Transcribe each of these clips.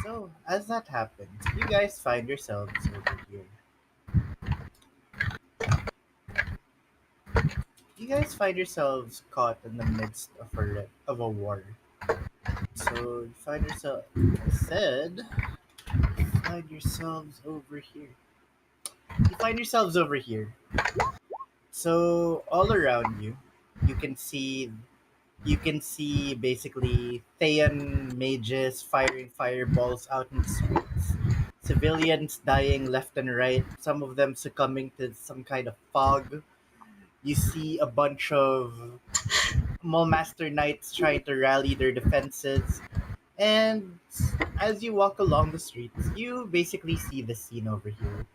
So, as that happens, you guys find yourselves over here. You guys find yourselves caught in the midst of a war. So, you find yourself. I said, find yourselves over here. You find yourselves over here. So, all around you, you can see you can see basically Thean mages firing fireballs out in the streets, civilians dying left and right, some of them succumbing to some kind of fog. You see a bunch of Mulmaster knights trying to rally their defenses, and as you walk along the streets, you basically see the scene over here.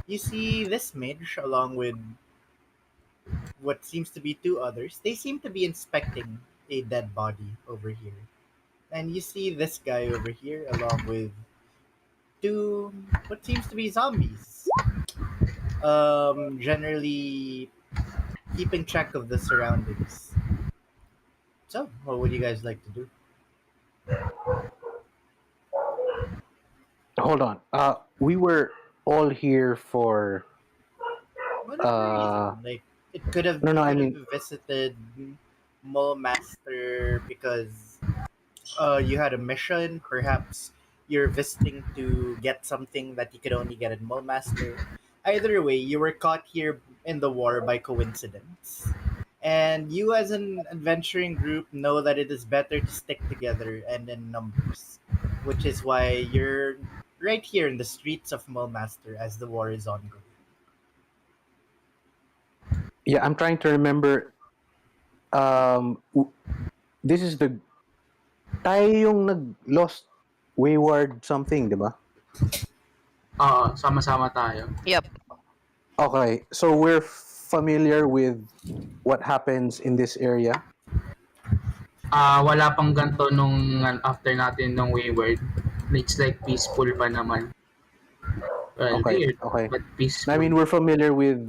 You see this mage along with what seems to be two others. They seem to be inspecting a dead body over here. And you see this guy over here along with two what seems to be zombies. Generally keeping track of the surroundings. So, what would you guys like to do? Hold on. We were all here for. Whatever Uh, reason. Like it could have no, no. you I could mean, have visited Mole Master because you had a mission. Perhaps you're visiting to get something that you could only get at Mole Master. Either way, you were caught here in the war by coincidence. And you, as an adventuring group, know that it is better to stick together and in numbers, which is why you're right here in the streets of Mulmaster as the war is ongoing. yeah. I'm trying to remember. This is the tayo yung nag-lost wayward something, di ba? Oo, sama-sama tayo. Yep. Okay, so we're familiar with what happens in this area. Wala pang ganito nung after natin nung Wayward. It's like peaceful pa naman. Well, Okay, weird, okay. but peaceful. I mean, we're familiar with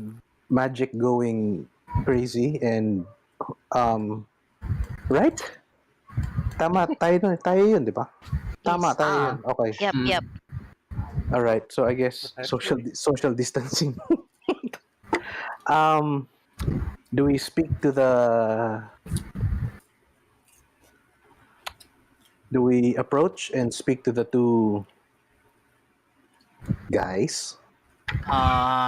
magic going crazy and right? Tama tayo yun, di ba? Tama tayo yun. Okay. Yep. Yep. All right. So I guess social distancing. um do we speak to the do we approach and speak to the two guys?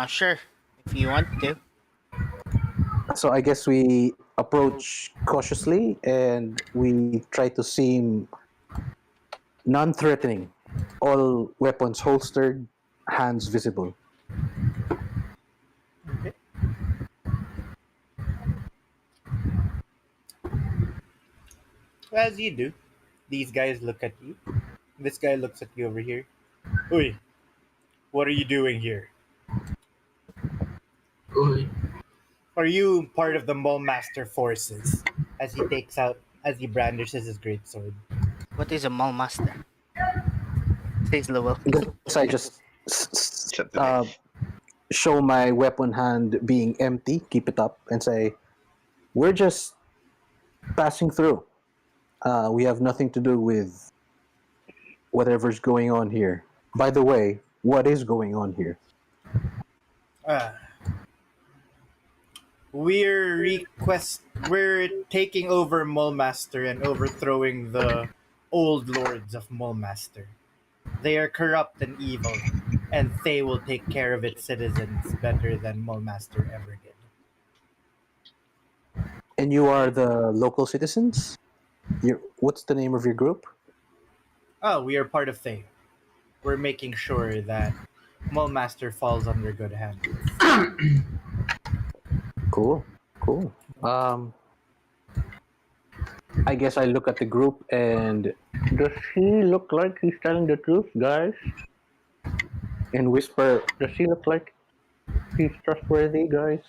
Sure. If you want to. So I guess we approach cautiously and we try to seem non-threatening. All weapons holstered, hands visible. Okay. As you do, these guys look at you. This guy looks at you over here. Oi, what are you doing here? Uy. Are you part of the Mole Master forces? As he brandishes his greatsword. What is a mall master? Says Lowell. Guess I just Shut the neck. show my weapon hand being empty, keep it up, and say, "We're just passing through. We have nothing to do with whatever's going on here. By the way, what is going on here?" Ah. We're taking over Mulmaster and overthrowing the old lords of Mulmaster. They are corrupt and evil, and they will take care of its citizens better than Mulmaster ever did. And you are the local citizens? What's the name of your group? Oh, we are part of Thay. We're making sure that Mulmaster falls under good hands. Cool. I guess I look at the group and does he look like he's telling the truth, guys? And whisper, does he look like he's trustworthy, guys?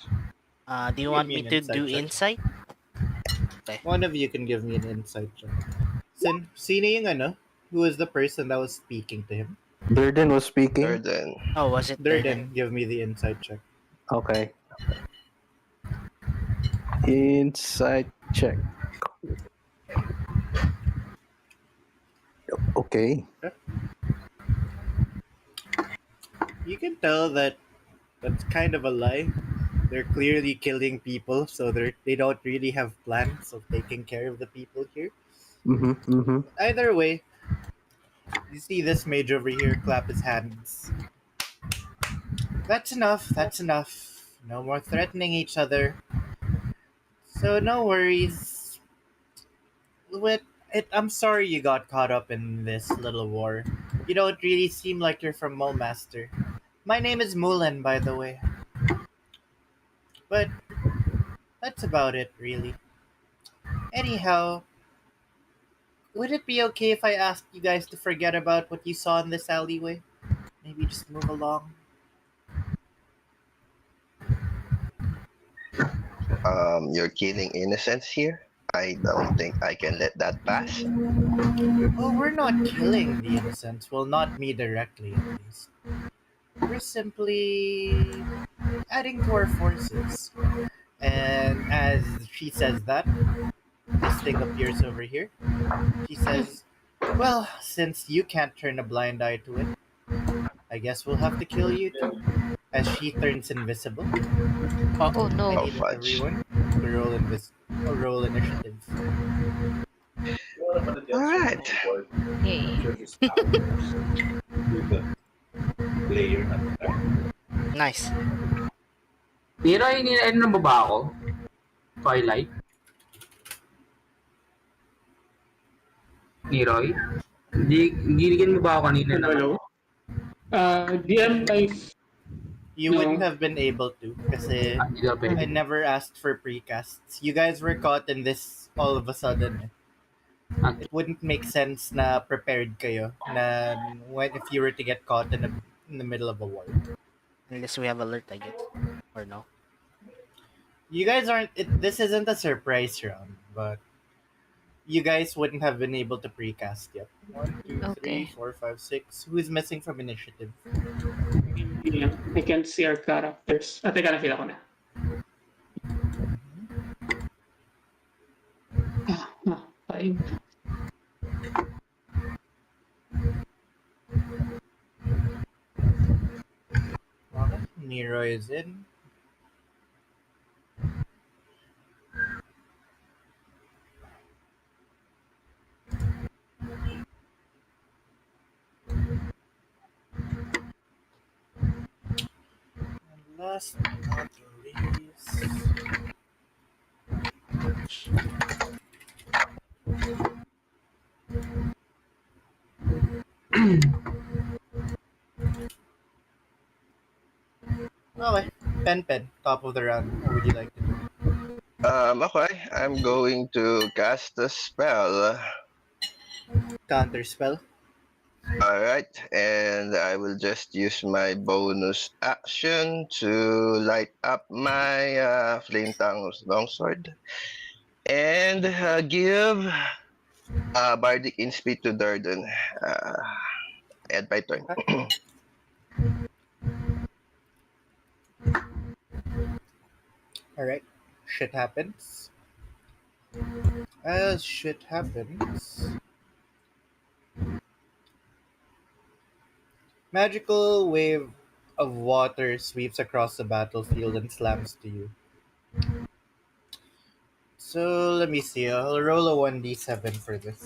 Do you Give want me me an to insight do check. insight? One of you can give me an insight check. Sino yung ano? Who is the person that was speaking to him? Durden was speaking. Durden. Oh, was it Durden, give me the insight check. Okay. Insight check. Okay. You can tell that that's kind of a lie. They're clearly killing people, so they don't really have plans of taking care of the people here. Mm-hmm. Mm-hmm. Either way, you see this mage over here clap his hands. That's enough. That's enough. No more threatening each other. So no worries. With it, I'm sorry you got caught up in this little war. You don't really seem like you're from Mulmaster. My name is Mulan, by the way. But that's about it, really. Anyhow, would it be okay if I asked you guys to forget about what you saw in this alleyway? Maybe just move along? You're killing innocents here. I don't think I can let that pass. Oh, we're not killing the innocents. Well, not me directly, at least. We're simply adding to our forces. And as she says that, this thing appears over here. She says, well, since you can't turn a blind eye to it, I guess we'll have to kill you too. As she turns invisible, Oh I Oh no. need fudge! everyone to roll initiative. All right. Yay. Nice. Nira, ano mo ba ako? Twilight? Niroy? Ginigyan mo ba ako kanina ng ano? Hello? DM guys, You wouldn't no. have been able to kasi Hindi ka I pwede. never asked for precasts. You guys were caught in this all of a sudden. Ah, It wouldn't make sense na prepared kayo na when if you were to get caught in the middle of a war. Unless we have alert, I guess. Or no? You guys aren't. This isn't a surprise round, but you guys wouldn't have been able to precast yet. One, two, three, Okay. four, five, six. Who's missing from initiative? Yeah, I can't see our characters. Teka, nakita ko na. Five. Okay, Nero is in. And last but not least, okay, Pen, top of the round. What would you like to do? Okay. I'm going to cast a spell. Counter spell. All right, and I will just use my bonus action to light up my flame tongue longsword and give bardic inspeed to Durden. Uh, and my turn. Okay. All right. Shit happens. As shit happens, magical wave of water sweeps across the battlefield and slams to you. So let me see. I'll roll a 1d7 for this.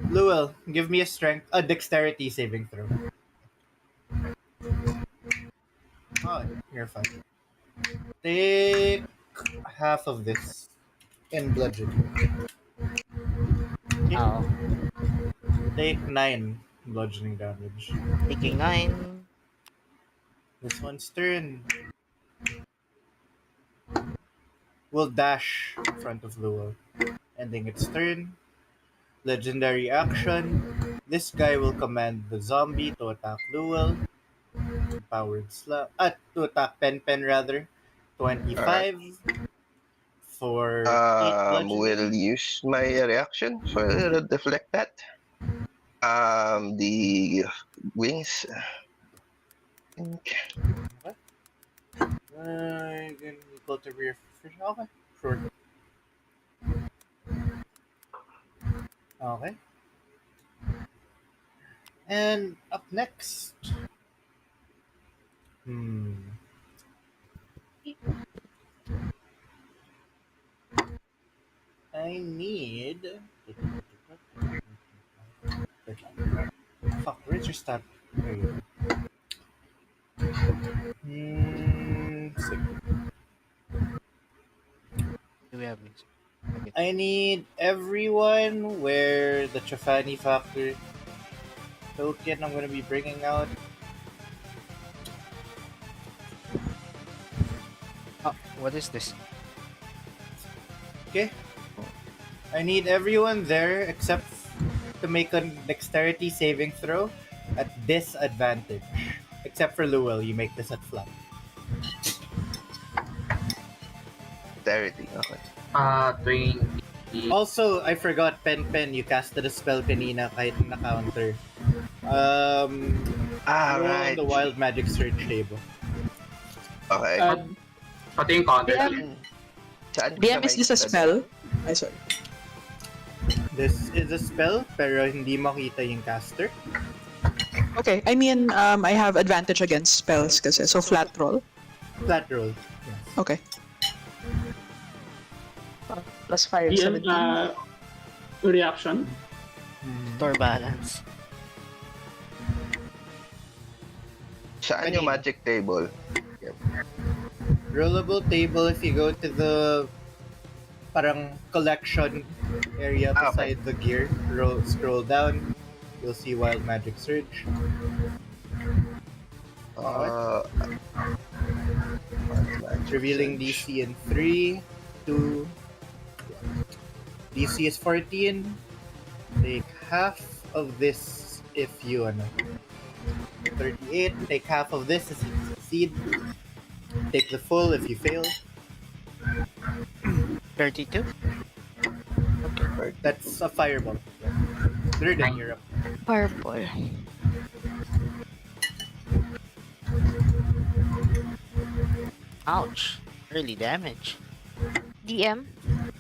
Luel, give me a dexterity saving throw. Oh, you're fine. Take half of this in bludgeoning. Okay, Oh. take 9 bludgeoning damage. Taking 9. This one's turn. Will dash in front of Luel, ending its turn. Legendary action. This guy will command the zombie to attack Luel. Powered slap. To attack Pen rather. All right. 25 for 8 Will bludgeoning. use my reaction for deflect that. The wings. Okay. Then equal to rear. Okay, sure. Okay. And up next. Hmm. I need. Fuck, where's your stat? There you go. Sick. Do we have music? Okay. I need everyone where the Chafani factor token I'm gonna be bringing out. Oh, what is this? Okay. I need everyone there except to make a dexterity saving throw at disadvantage. Except for Luel, you make this at flat. Dexterity. Okay. 20. Also, I forgot Pen, you casted a spell kanina kahit na-counter. Roll on Right. the Wild Magic Search table. Okay. Pati yung counter. DM, Saan ko DM siya is this a makikita spell? doon? Ay, sorry. This is a spell, pero hindi makita yung caster. Okay, I mean, I have advantage against spells kasi, so flat roll. Flat roll. Yes. Okay. Plus 5, DM 17. reaction. Door balance. Saan yung magic table? Rollable table, if you go to the parang collection area Ah, beside the gear, scroll down, you'll see Wild Magic Surge. Uh, Revealing DC in 3, 2, DC is 14. Take half of this if you 38. Take half of this if you succeed. Take the full if you fail. 32? That's a fireball. Third and you're up. Purple. Ouch. Early damage. DM,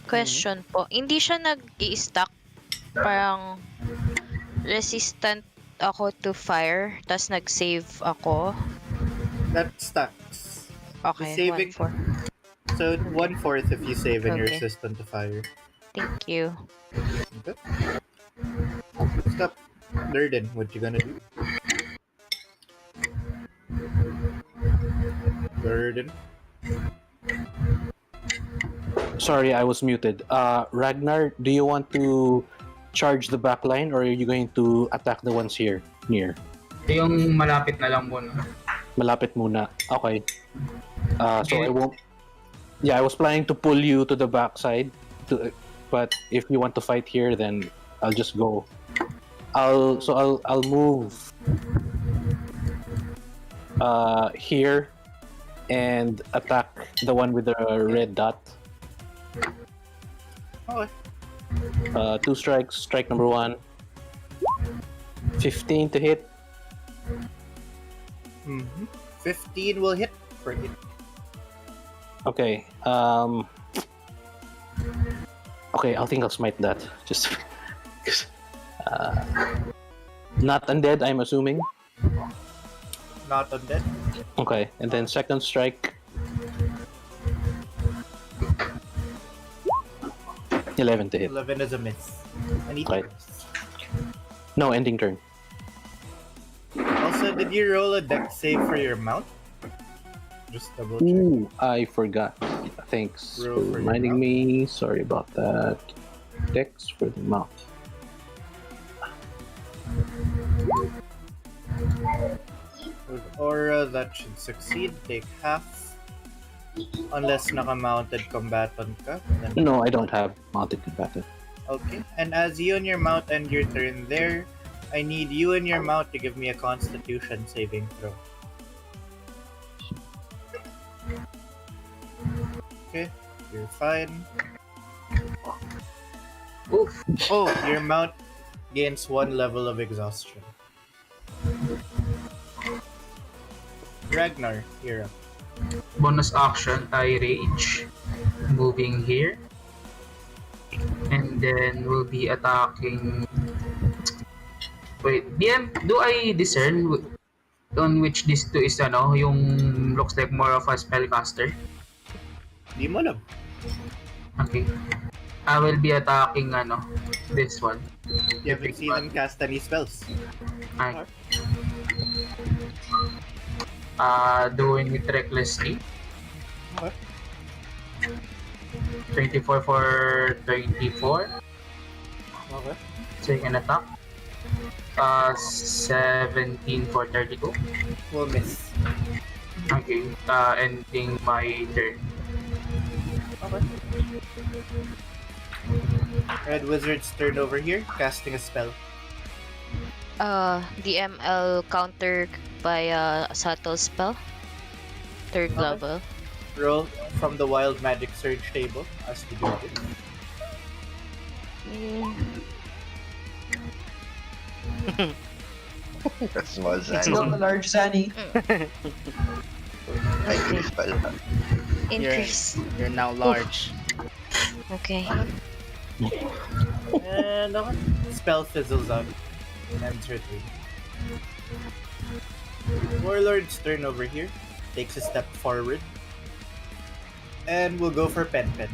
question po. Hindi siya nag-i-stack. Parang resistant ako to fire, tas nag-save ako. That stacks. Okay, saving- 1-4. So 1/4 if you save and you're Okay. resistant to fire. Thank you. Okay. Stop. Durden, what you gonna do? Durden. Sorry, I was muted. Ragnar, do you want to charge the back line or are you going to attack the ones here near? Yung malapit na lang muna. Malapit muna. Okay. So Okay. I won't. Yeah, I was planning to pull you to the backside, but if you want to fight here, then I'll just go. I'll move here and attack the one with the red dot. Okay. 2 strikes. Strike number 1. 15 to hit. 15 will hit for hit. Okay. Okay, I think I'll smite that. Just not undead, I'm assuming. Not undead. Okay, and then second strike. 11 to hit. 11 is a miss. I need Okay. to miss. No, ending turn. Also, did you roll a deck save for your mount? Just double check. Ooh, I forgot. Thanks for Roll for your reminding mount. me. Sorry about that. Dex for the mount. With aura, that should succeed. Take half. Unless naka-mounted combatant ka. Then No, I don't have mounted combatant. okay. And as you and your mount end your turn there, I need you and your mount to give me a constitution saving throw. Okay, you're fine. Oof. Oh, your mount gains 1 level of exhaustion. Ragnar, you're up. Bonus action, I rage. Moving here. And then we'll be attacking Wait, DM, do I discern on which these two is yung looks like more of a spellcaster? Di mo alam. Okay. I will be attacking this one. You haven't seen him cast any spells. Ay. Doing it recklessly. Okay. 24 for 24. Okay. Second attack. 17 for 32. We'll miss. Okay. Ending my turn. Okay. Red Wizard's turn over here, casting a spell. DML counter by a subtle spell. Third Okay. level. Roll from the Wild Magic Surge table as you do it. Small Let's Zani. go, large Zani. Ay, crystal. Increase. You're now large. Okay. And okay. Spell fizzles out. Ends her turn. Warlord's turn over here. Takes a step forward. And we'll go for Pen Pen.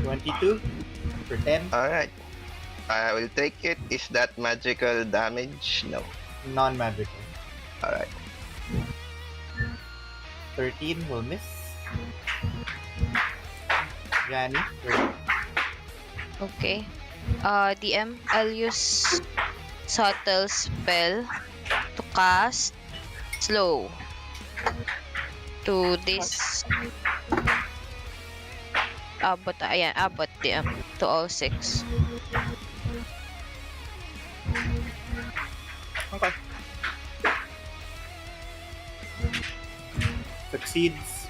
22 for 10. Alright. I will take it. Is that magical damage? No. Non-magical. Alright. 13 will miss. Granny. Okay. DM, I'll use subtle spell to cast slow to this abot DM to all 6. Okay. Succeeds.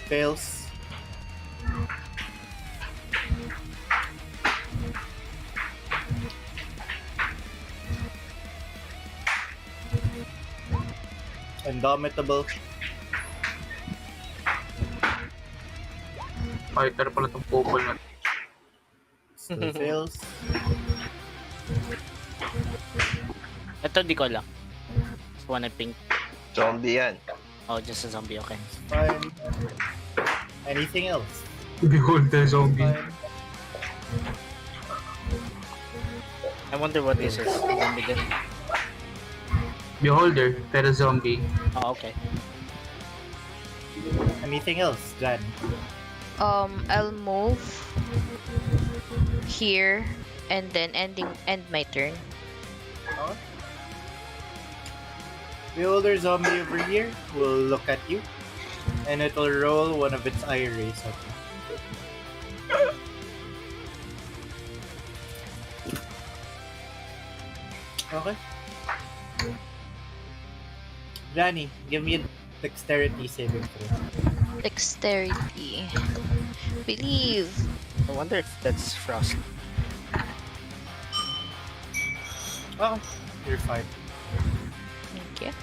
Fails. Indomitable. Fighter pala tong purple na. Still fails. Ito di ko lang. One and pink. Zombie yan. Oh, just a zombie, okay. Fine. Anything else? Behold the zombie. Fine. I wonder what this is. Zombie din. Beholder, pero zombie. Oh, okay. Anything else, Jan? I'll move here and then end my turn. Oh. The older zombie over here will look at you, and it will roll one of its eye rays at you. Okay. Johnny, give me a dexterity saving throw. Dexterity. Believe. I wonder if that's frost. Okay, you're fine. Thank you.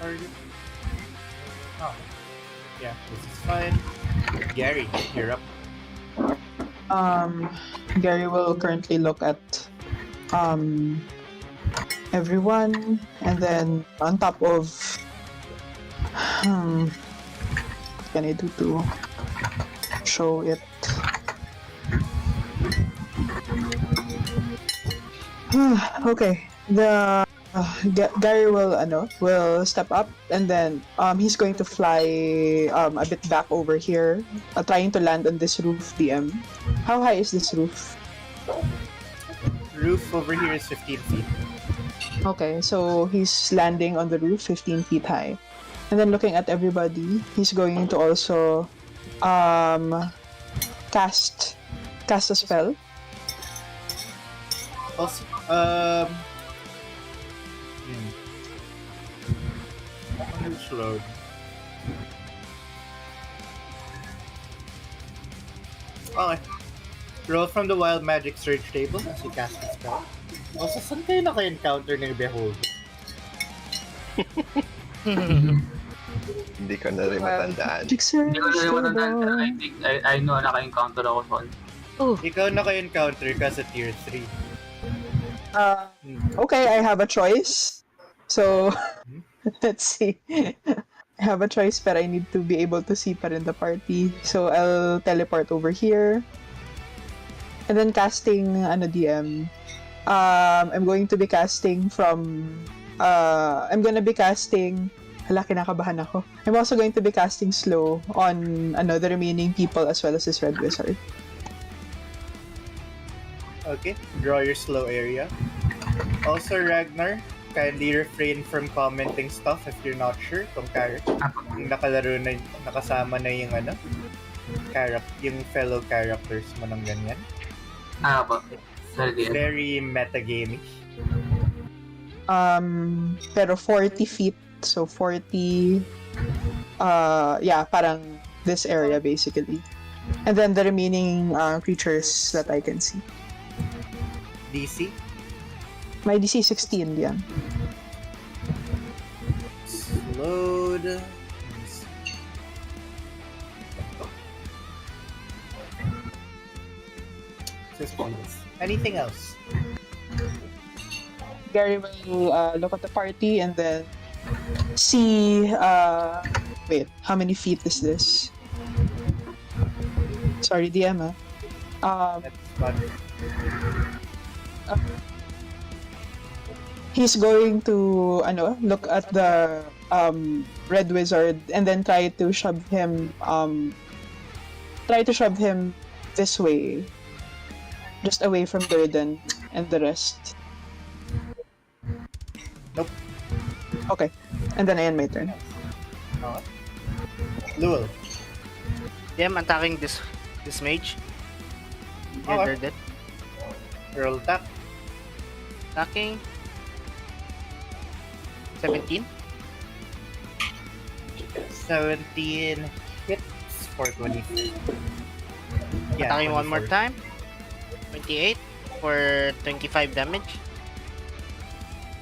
Are you? Oh. Yeah, this is fine. Gary, you're up. Gary will currently look at everyone, and then on top of what can I do to show it? Okay, the Gary will step up, and then he's going to fly a bit back over here, trying to land on this roof. DM, how high is this roof? Roof over here is 15 feet. Okay, so he's landing on the roof 15 feet high. And then looking at everybody, he's going to also cast a spell. Also, Which road? Okay. Roll from the Wild Magic Search table as you cast the spell. Also, saan kayo naka-encounter ng Behold? Hindi ko na rin Well, matandaan. magic Hindi ko na serves rin the matandaan, pero I dawn. think, I know naka-encounter ako son. Oh, Ikaw naka-encounter ka sa tier 3. Okay, I have a choice. So, let's see. I have a choice, but I need to be able to see pa rin the party. So, I'll teleport over here. And then casting, DM. I'm going to be casting from... I'm gonna be casting... Hala, kinakabahan ako. I'm also going to be casting slow on the remaining people as well as this red wizard. Okay, draw your slow area. Also, Ragnar, kindly refrain from commenting stuff if you're not sure kung yung nakalaro na, nakasama na yung yung fellow characters mo ng ganyan. Po. Sorry, DM. Very metagamey. Pero 40 feet, so 40, parang this area basically. And then the remaining creatures that I can see. DC? My DC 16 yan. Load. Anything else? Gary will look at the party and then see, wait, how many feet is this? Sorry, DM, That's fun. he's going to, look at the red wizard and then try to shove him this way. Just away from Durden and the rest. Nope. Okay. And then I end my turn. Luel. Yeah, I'm attacking this mage. Okay. They're dead. Roll tap. Attacking. 17. 17 hits for 23. Yeah, Attacking one more 24. time. 28 for 25 damage.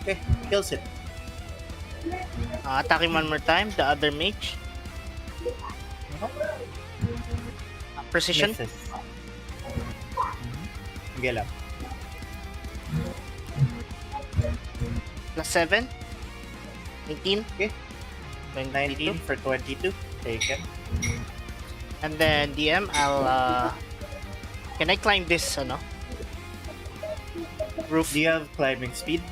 Okay, kills it. Attacking one more time, the other mage. Precision. Misses. Sige lang. Plus 7. 19. Okay. 22. 19 for 22. Taken. And then DM, I'll can I climb this roof? Do you have climbing speed?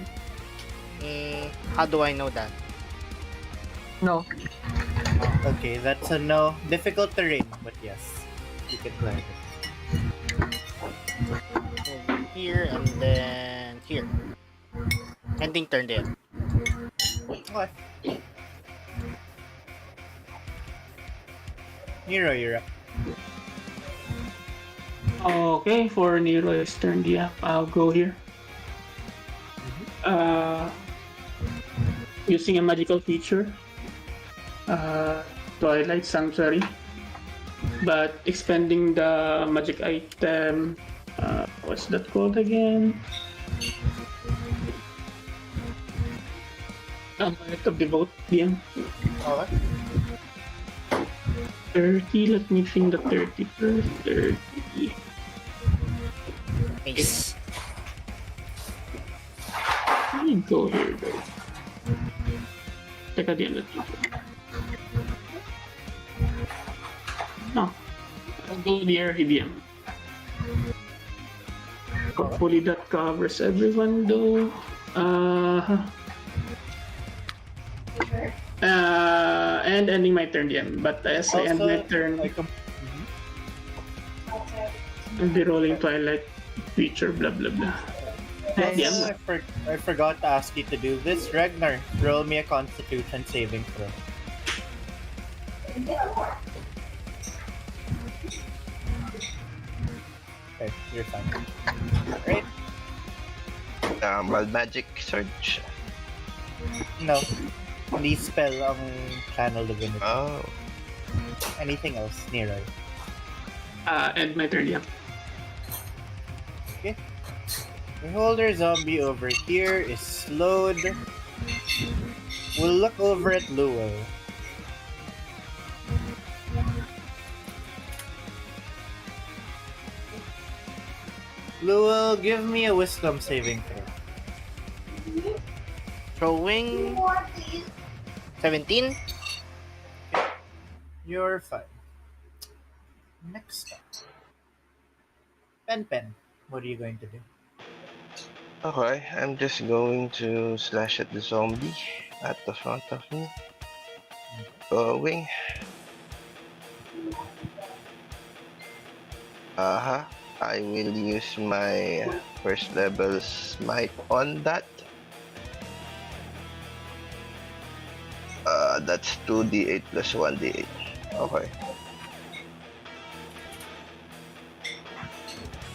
How do I know that? No. Okay, that's a no. Difficult terrain, but yes. You can climb it. Over here and then here. Ending turn there. Okay. Nero, you're up. Okay, for Nero's turn, I'll go here. Using a magical feature, Twilight Sanctuary, but expending the magic item. What's that called again? Amulet of Devote, DM. Okay. 30, let me think the 30 first. 30. Ace. Let me go here though. Teka, di ano dito. No. I'll go there, DM. Hopefully that covers everyone though. And ending my turn, DM. But as I end my turn, I'll be rolling Twilight feature, blah blah blah. Also, I forgot to ask you to do this. Ragnar, roll me a Constitution saving throw. Okay, you're fine. Right? Wild magic search. No. Hindi spell ang channel divinity. Oh. Anything else, Nero? End my turn, yeah. Okay. Beholder zombie over here is slowed. We'll look over at Luo. Luel, give me a wisdom saving throw. Throwing 17. You're fine. Next up. Pen. What are you going to do? Okay, I'm just going to slash at the zombie at the front of me. Going. I will use my first level smite on that. That's 2d8 plus 1d8. Okay.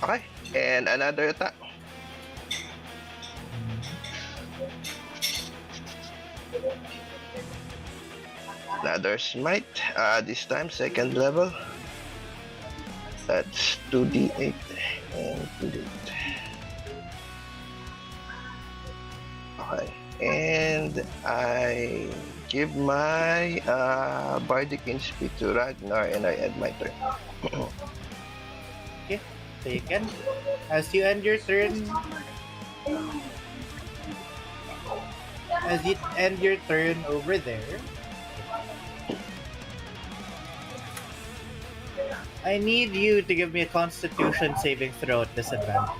Okay, and another attack. Another smite. This time second level. That's 2d8 and 2d8. Okay, and I give my bardic inspi to Ragnar, and I end my turn. Okay, taken. As you end your turn, over there, I need you to give me a Constitution saving throw at disadvantage.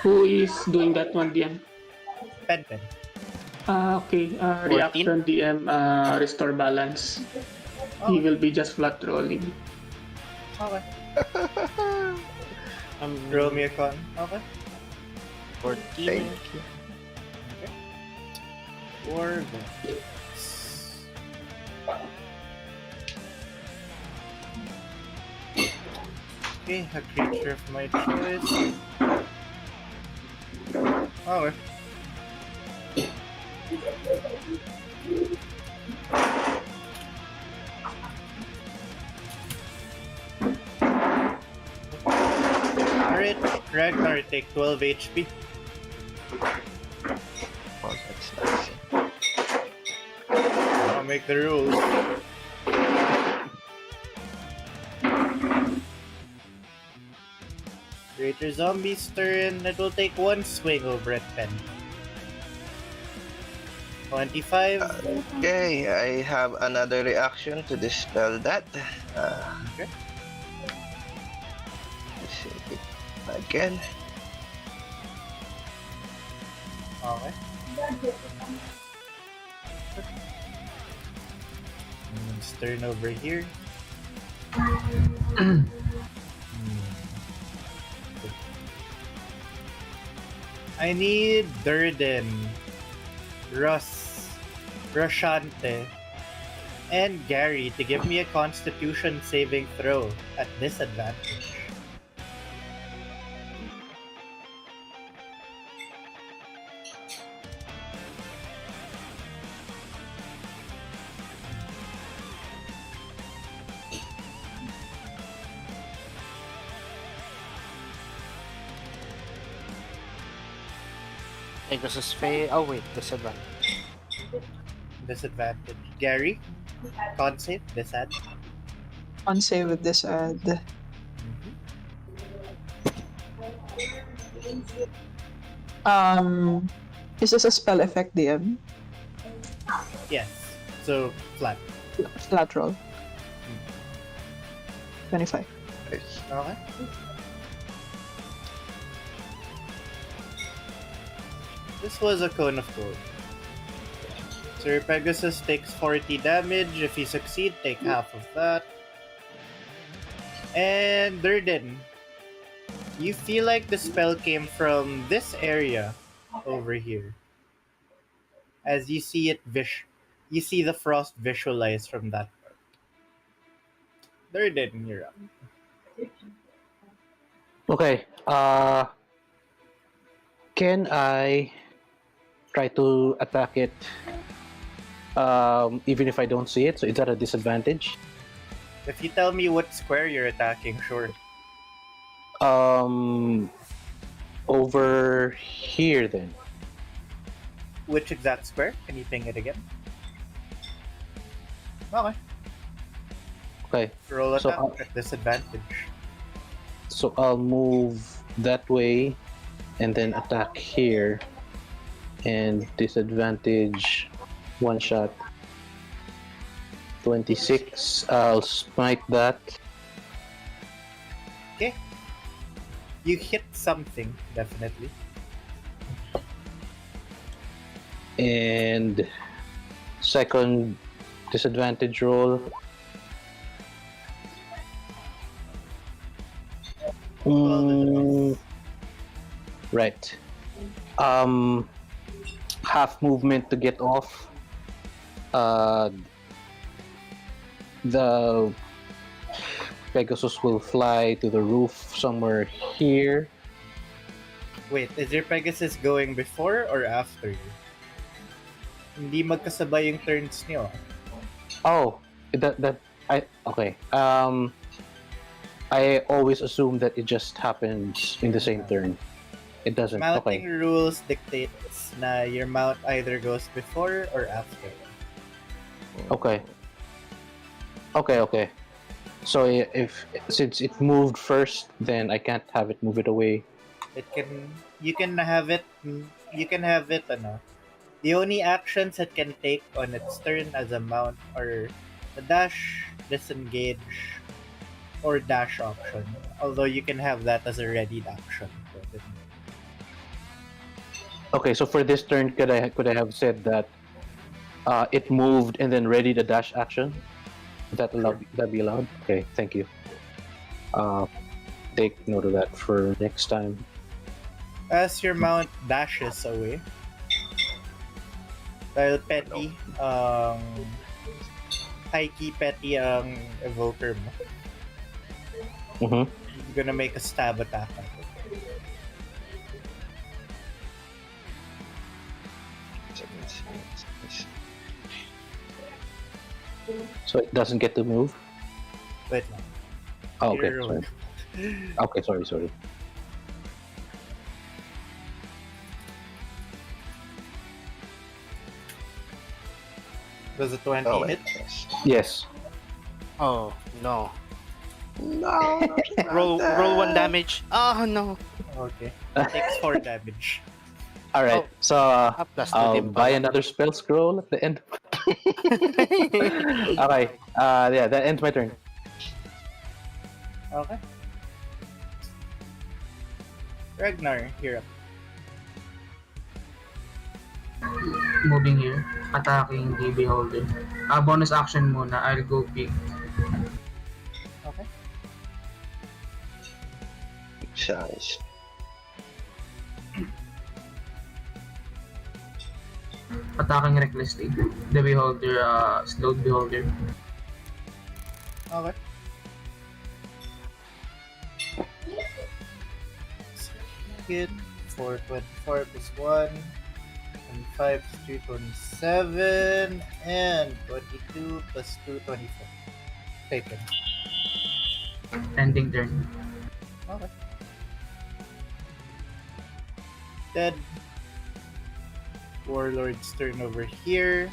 Who is doing that one, DM? Pen. Okay. 14? Reaction DM, restore balance. He will be just flat rolling. Okay. Um, Roll me a con. Okay. 14. Thank you. Or okay, a creature of my choice. Okay. Alright, Ragnar, take 12 HP. Oh, that's nice. I'll make the rules. Greater Zombie's turn. It will take one swing over at Pen. 25. Okay, I have another reaction to dispel that. Okay. Let's see it again. Okay. Let's turn over here. I need Durden, Rashante, and Gary to give me a Constitution saving throw at disadvantage. Pegasus Fae. Oh, wait, disadvantage. Disadvantage. Gary, con save, disad. On save with this ad. Is this a spell effect, DM? Yes. So flat. Flat roll. 25. Nice. Okay. This was a cone of gold. Sir Pegasus takes 40 damage. If you succeed, take half of that. And Durden, you feel like the spell came from this area over here. As you see it, you see the frost visualized from that part. Durden, you're up. Okay. Can I try to attack it even if I don't see it? So is that a disadvantage? If you tell me what square you're attacking, sure. Over here then. Which exact square? Can you ping it again? Okay. Okay. Roll So, attack at disadvantage. So I'll move that way and then attack here and disadvantage one shot. 26. I'll smite that. Okay. You hit something, definitely. And second disadvantage roll. Right. Half movement to get off. The Pegasus will fly to the roof somewhere here. Wait, is your Pegasus going before or after you? Hindi magkasabay yung turns niyo. Oh, that I okay. I always assume that it just happens in the same turn. It doesn't. Mounting Okay. rules dictates na your mount either goes before or after. Okay. Okay. So if since it moved first, then I can't have it move it away. You can have it ano. The only actions it can take on its turn as a mount are the dash, disengage, or dash option. Although you can have that as a readied action. Okay, so for this turn, could I have said that it moved and then ready the dash action? That be allowed? Okay, thank you. Take note of that for next time. As your mount dashes away, dahil petty, high-key petty ang evoker mo, Mm-hmm. you're gonna make a stab attack. So it doesn't get to move. Wait lang. Oh, okay. You're Sorry. Okay, sorry. Does a 20 Oh my hit? gosh. Yes. Oh, no. No, Roll 1 damage. Oh, no. Okay. Takes 4 damage. All right. Oh. So Plus 2 I'll din buy pala. another spell scroll at the end. Okay. Yeah, that ends my turn. Okay. Ragnar, you're up. Moving here. Attacking the Beholder. Bonus action muna. I'll go big. Okay. Size. Attacking recklessly. The Beholder, slowed Beholder. Okay. Hit 424 plus 1 and 5 is 327 and 22 plus 2 24. Taken. Ending turn. Okay. Dead. Warlord's turn over here.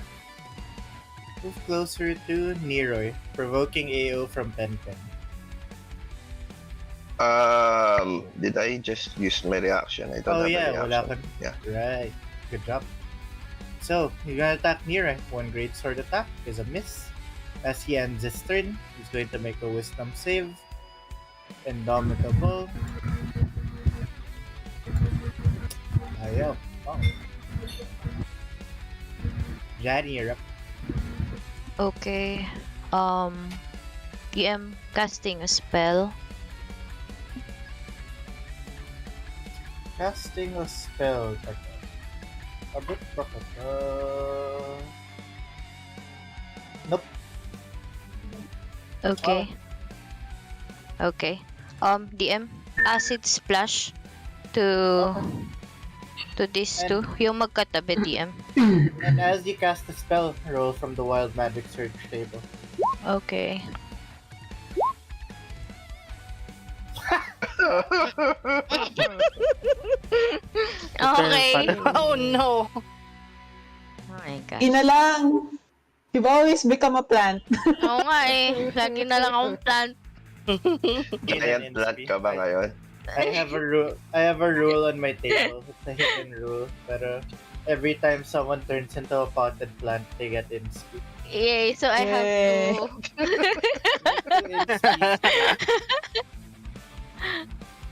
Move closer to Neroy, provoking AO from Pen. Did I just use my reaction? I don't Oh have yeah, a wala reaction. ka. Yeah. Right. Good job. So, you're gonna attack Neroy. One great sword attack is a miss. As he ends his turn, he's going to make a wisdom save. Indomitable. Ayaw. Oh. Jani, you're up. Okay. DM casting a spell. Casting a spell. Abot pa ka. Nope. Okay. Okay. DM acid splash to these two. Yung magkatabi DM. And as you cast the spell, roll from the Wild Magic Search table. Okay. Okay. Oh, no. Oh my gosh. Ina lang. You've always become a plant. Oo nga eh. Lagi na lang akong plant. in an Giant plant inspi. ka ba ngayon? I have a rule. I have a rule on my table. It's a hidden rule. Pero every time someone turns into a potted plant, they get inspi. Yay, so I have Yay. to. Inspis.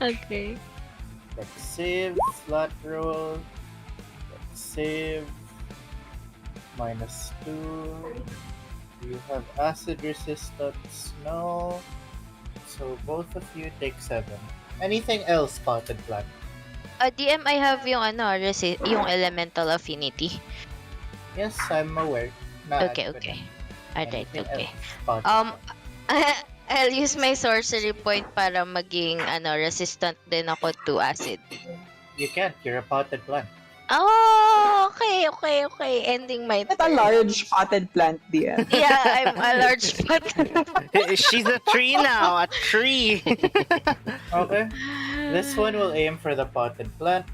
Okay. Let's save. Slot roll. Let's save. -2. You have acid resistance. No. So both of you take 7. Anything else, potted plant? DM, I have yung yung elemental affinity. Yes, I'm aware. Okay, okay. Alright, Anything okay. else, potted Um, plant? I'll use my sorcery point para maging resistant din ako to acid. You can't. You're a potted plant. Oh, okay. Ending my At a turn. large potted plant, DM. Yeah, I'm a large pot. She's a tree now. A tree. Okay. This one will aim for the potted plant.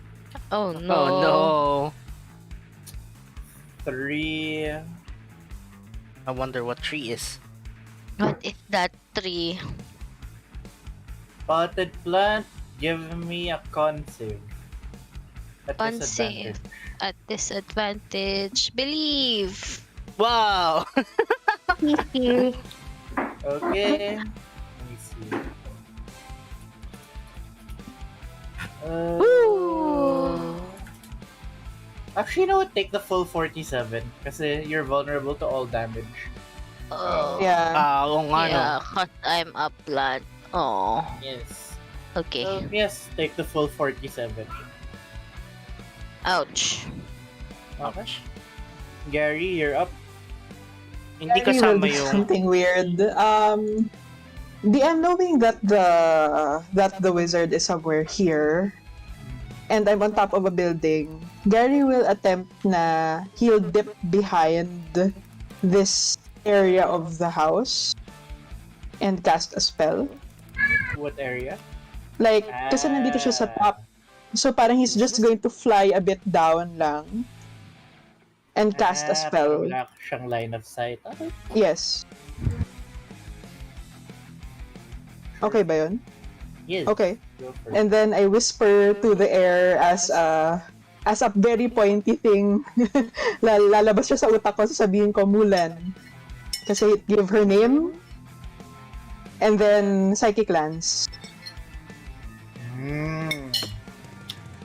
Oh no. Oh no. 3. I wonder what tree is. What is that tree? Potted plant, give me a con save. At Con disadvantage. save. At disadvantage. Believe. Wow. Okay. Let me see. Woo! Actually, no, take the full 47 kasi you're vulnerable to all damage. Oh. Yeah. Oo nga no. Yeah, cause I'm a plant. Oh. Yes. Okay. Yes, take the full 47. Ouch. Okay. Gary, you're up. Hindi Gary will kasama do yung something weird. DM, knowing that the wizard is somewhere here, and I'm on top of a building, Gary will attempt na he'll dip behind this area of the house and cast a spell. What area? Like, kasi nandito siya sa top. So parang he's just going to fly a bit down lang and cast a Pero spell. wala siyang line of sight. Okay. Yes. Okay ba yun? Yes. Okay. Go for it. And then I whisper to the air as a very pointy thing. Lalabas siya sa utak ko, sasabihin ko Mulan. Kasi it give her name. And then Psychic Lance.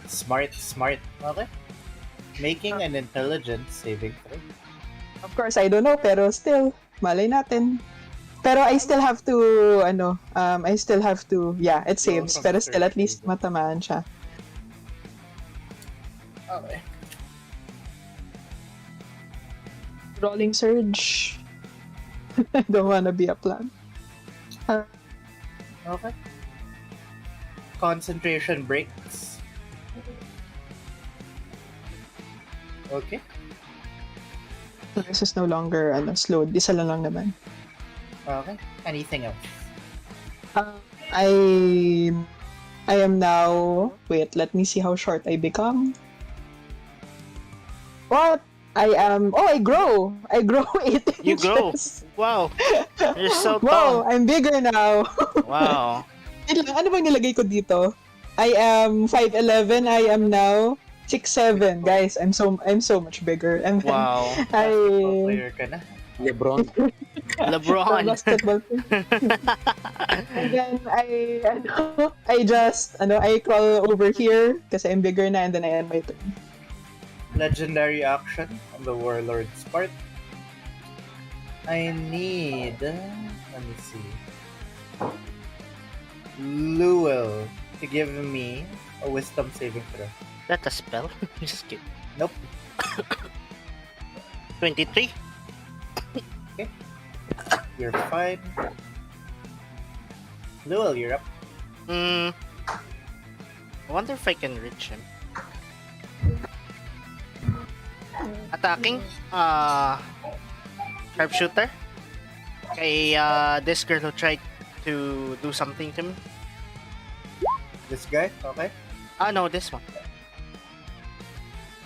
Smart. Okay. Making an intelligence saving throw. Of course, I don't know, pero still, malay natin. Pero I still have to, it saves. from Pero still, at surgery, least matamaan siya. Okay. Rolling Surge. I don't wanna be a plant. Okay. Concentration breaks. Okay. This is no longer slowed. Isa lang naman. Okay. Anything else? I am now. Wait, let me see how short I become. What? I grow. I grow 8 inches. You grow. Wow. You're so Wow, tall. I'm bigger now. Wow. Wait lang, ano bang nilagay ko dito? I am 5'11". I am now 6'7". Guys, I'm so much bigger. And then Wow. Basketball player ka na. Lebron. LeBron. basketball team. And then I crawl over here kasi I'm bigger na, and then I end my turn. Legendary action on the Warlord's part. I need... Let me see. Lewel to give me a wisdom saving throw. That a spell? Just kidding. Nope. 23? You're fine. Lewel, you're up. I wonder if I can reach him. Attacking? Sharpshooter? Kay this girl who tried to do something to me. This guy, okay? No, this one.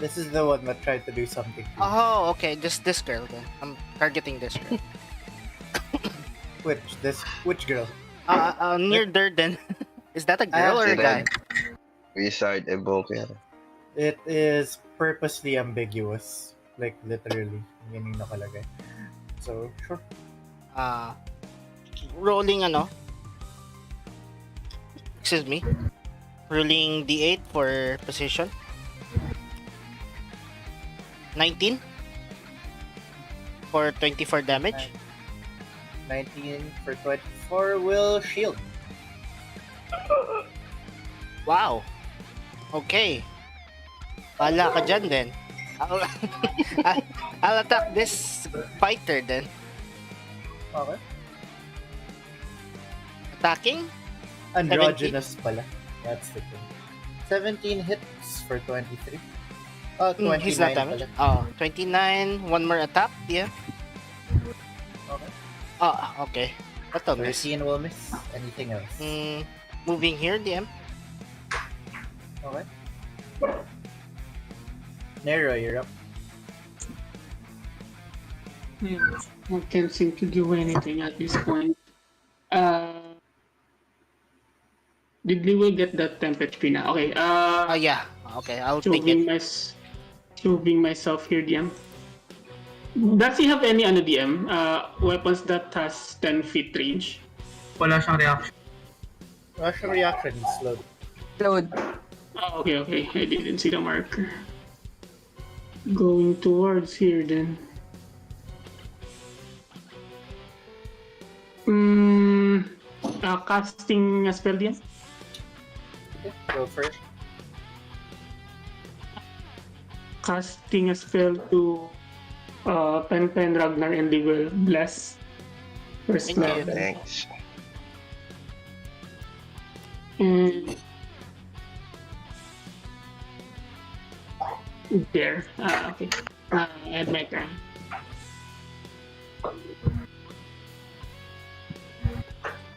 This is the one that tried to do something to you. Oh, okay. Just this girl then. I'm targeting this girl. Which girl? Near there then. Is that a I girl have or a to guy? Red Wizard Evoker. It is purposely ambiguous. Like, literally. Yun yung nakalagay. So, sure. Uh, rolling ano? Excuse me. Rolling D8 for position. 19 for 24 damage. 19 for 24 will shield. Wow. Okay. Pala ka dyan then. I'll, I'll attack this fighter then. Okay. Attacking? Androgynous pala. That's the thing. 17 hits for 23. Oh, 29 He's not damaged. pala. Oh, 29. One more attack. Yeah. Okay. Oh, okay. Ito, miss. 13 will miss. Anything else? Moving here, DM. Okay. Nero, you're up. I can't seem to do anything at this point. Did we get that temp HP na? Okay. Oh, yeah. Okay, I'll take it. Shoving myself here, DM. Does he have any DM? Weapons that has 10 feet range? Wala siyang reaction. Rush reaction is slow. Load. Oh, okay. I didn't see the marker. Going towards here then. Casting a spell DM? Okay, go for it. Casting a spell to Pen Ragnar and they will bless. First Thank you. level. Thanks. And there. Okay. Add my turn.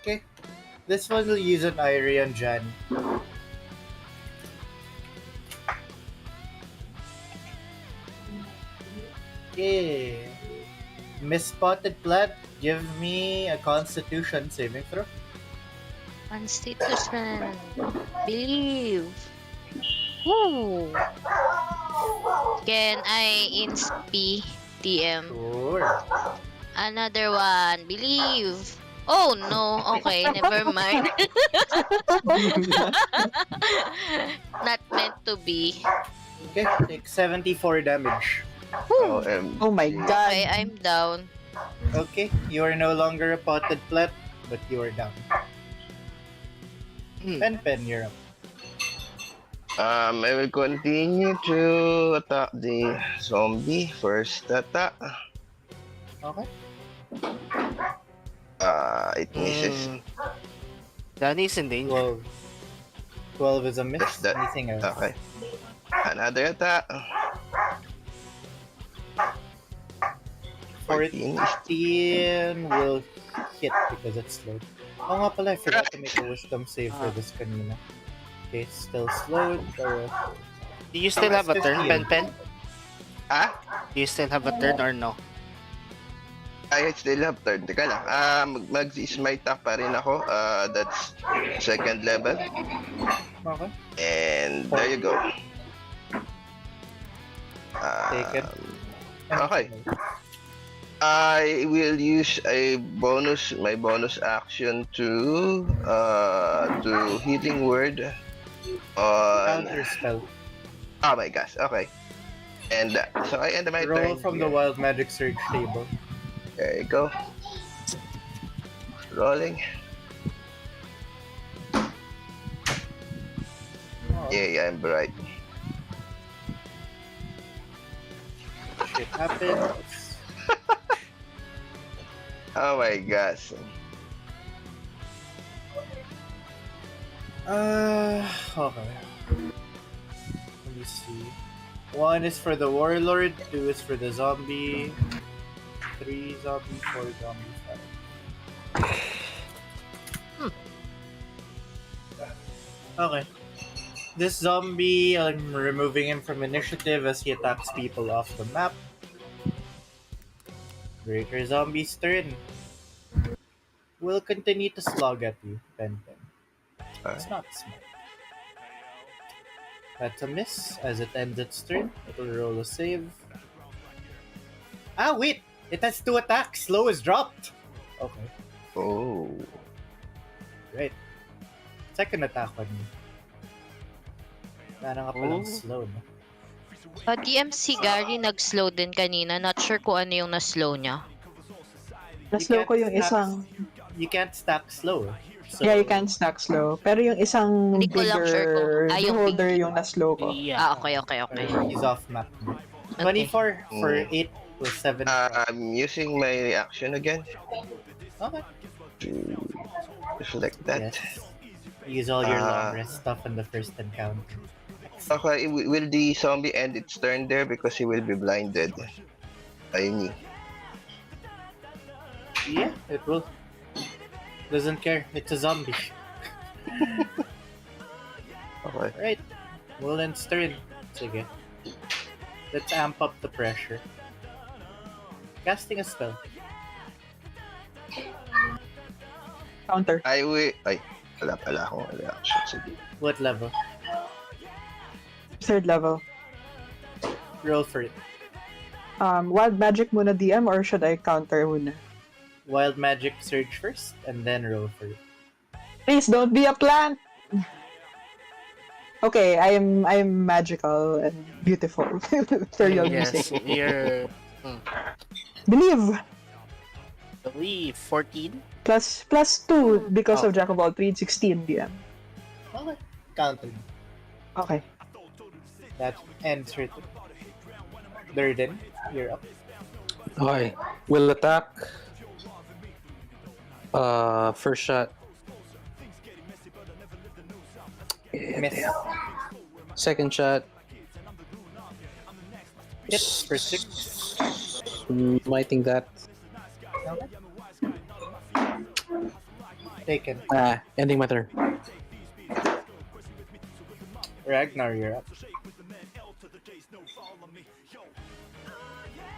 Okay. This one will use an Irie on Jan. Okay. Miss Spotted Plant, give me a Constitution saving throw. Constitution. Believe. Woo. Can I insp TM? Sure. Another one. Believe. Oh no. Okay, never mind. Not meant to be. Okay, take 74 damage. Woo. Oh my god. Okay, I'm down. Okay, you are no longer a potted plant, but you are down. Pen, you're up. I will continue to attack the zombie. First attack. Okay. It misses. Danny's in danger. 12 is a miss. That's that. Anything else? Okay. Another attack. 14. 14 will hit because it's slowed. Oh nga pala, I forgot to make a wisdom save for this kanina. Okay, still slowed. Do you still have a turn, Pen? Ah? Do you still have a turn or no? I still have turn. Teka lang. Mag-smite attack pa rin ako. That's second level. Okay. And there you go. Take it. Okay. I will use my bonus action to healing word on. Counter spell. Oh my gosh. Okay. And so I end my Roll turn. from the Wild Magic Surge table. There you go. Rolling. Oh, Yeah, I'm right. shit happens. Oh my gosh. Okay. Let me see. 1 is for the warlord, 2 is for the zombie, 3 zombie, 4 zombie, 5. Okay. This zombie, I'm removing him from initiative as he attacks people off the map. Greater zombie's turn. will continue to slog at you, Pen Pen. It's Alright. not smart. That's a miss. As it ends its turn, it'll roll a save. Ah, wait! It has 2 attacks. Slow is dropped. Okay, Oh. right. Second attack on you. Para nga palang Oh. slow, no? DM si Gary nag-slow din kanina. Not sure kung ano yung na-slow niya. Na-slow ko yung isang... You can't stack slow. So, Yeah, you can stack slow. Pero yung isang Hindi ko lang sure bigger kung- yung beholder big- yung na-slow ko. Yeah. Okay. He's off map. Okay. 24 for Mm. 8 plus 7. I'm using my reaction again. Okay. Just like that. Yes. Use all your long Ah. rest stuff in the first encounter. Okay, will the zombie end its turn there because he will be blinded by me? Yeah, it will. Doesn't care. It's a zombie. Okay. Right. Well, then turn. Sige. Let's amp up the pressure. Casting a spell. Counter. I will... Ay, wala pala akong reaction. Sige. What level? 3rd level. Roll for it. Wild magic muna DM or should I counter muna? Wild magic surge first, and then roll for it. Please don't be a plant! Okay, I'm magical and beautiful. Ethereal Yes, music. you're Believe! believe 14. Plus 2 because of Jack of all trades, 16 DM. Okay. Counter. Okay. That ends her turn. Durden, you're up. Okay. Will attack. First shot. Miss. Second shot. Hit for 6. Mighting that. Taken. Ending my turn. Ragnar, you're up.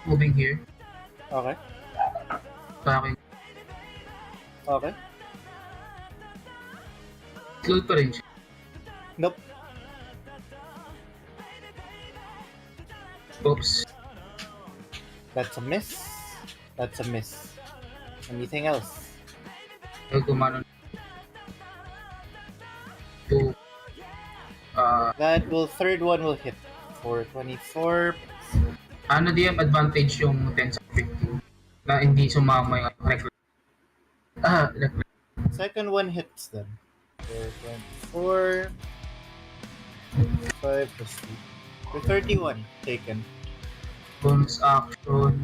Moving here. Okay. Bakit? Okay. Slow pa rin siya. Nope. Oops. That's a miss. That's a miss. Anything else? Ay, gumano. Two. That will third one will hit for 24. Ano di yung advantage yung 10 sa 15? Na hindi sumama yung reckless. Reckless. Second one hits then. For 24. 5 plus 3. For 31 taken. Bonus action.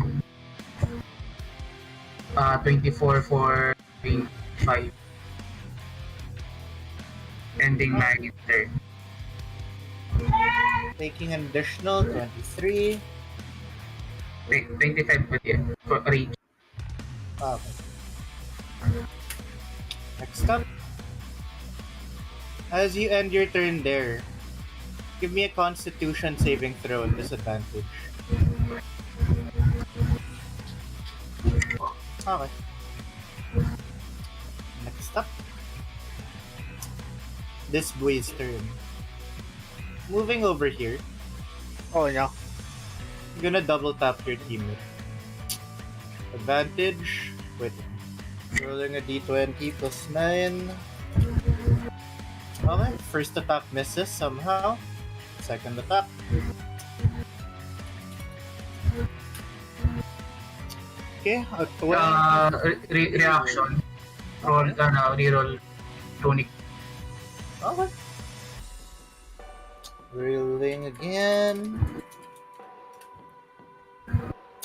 24 for 25. Ending my turn. Taking an additional 23. Wait, 25 pa din. For reach. Okay. Next up. As you end your turn there, give me a constitution saving throw at disadvantage. Okay. Next up. This boy's turn. Moving over here, Oh no. I'm gonna double tap your teammate. Advantage. Wait. Rolling a d20 plus 9. Okay, first attack misses somehow. Second attack. Okay, a 20. Reaction. Roll, reroll. Tonic. Okay. Rolling again.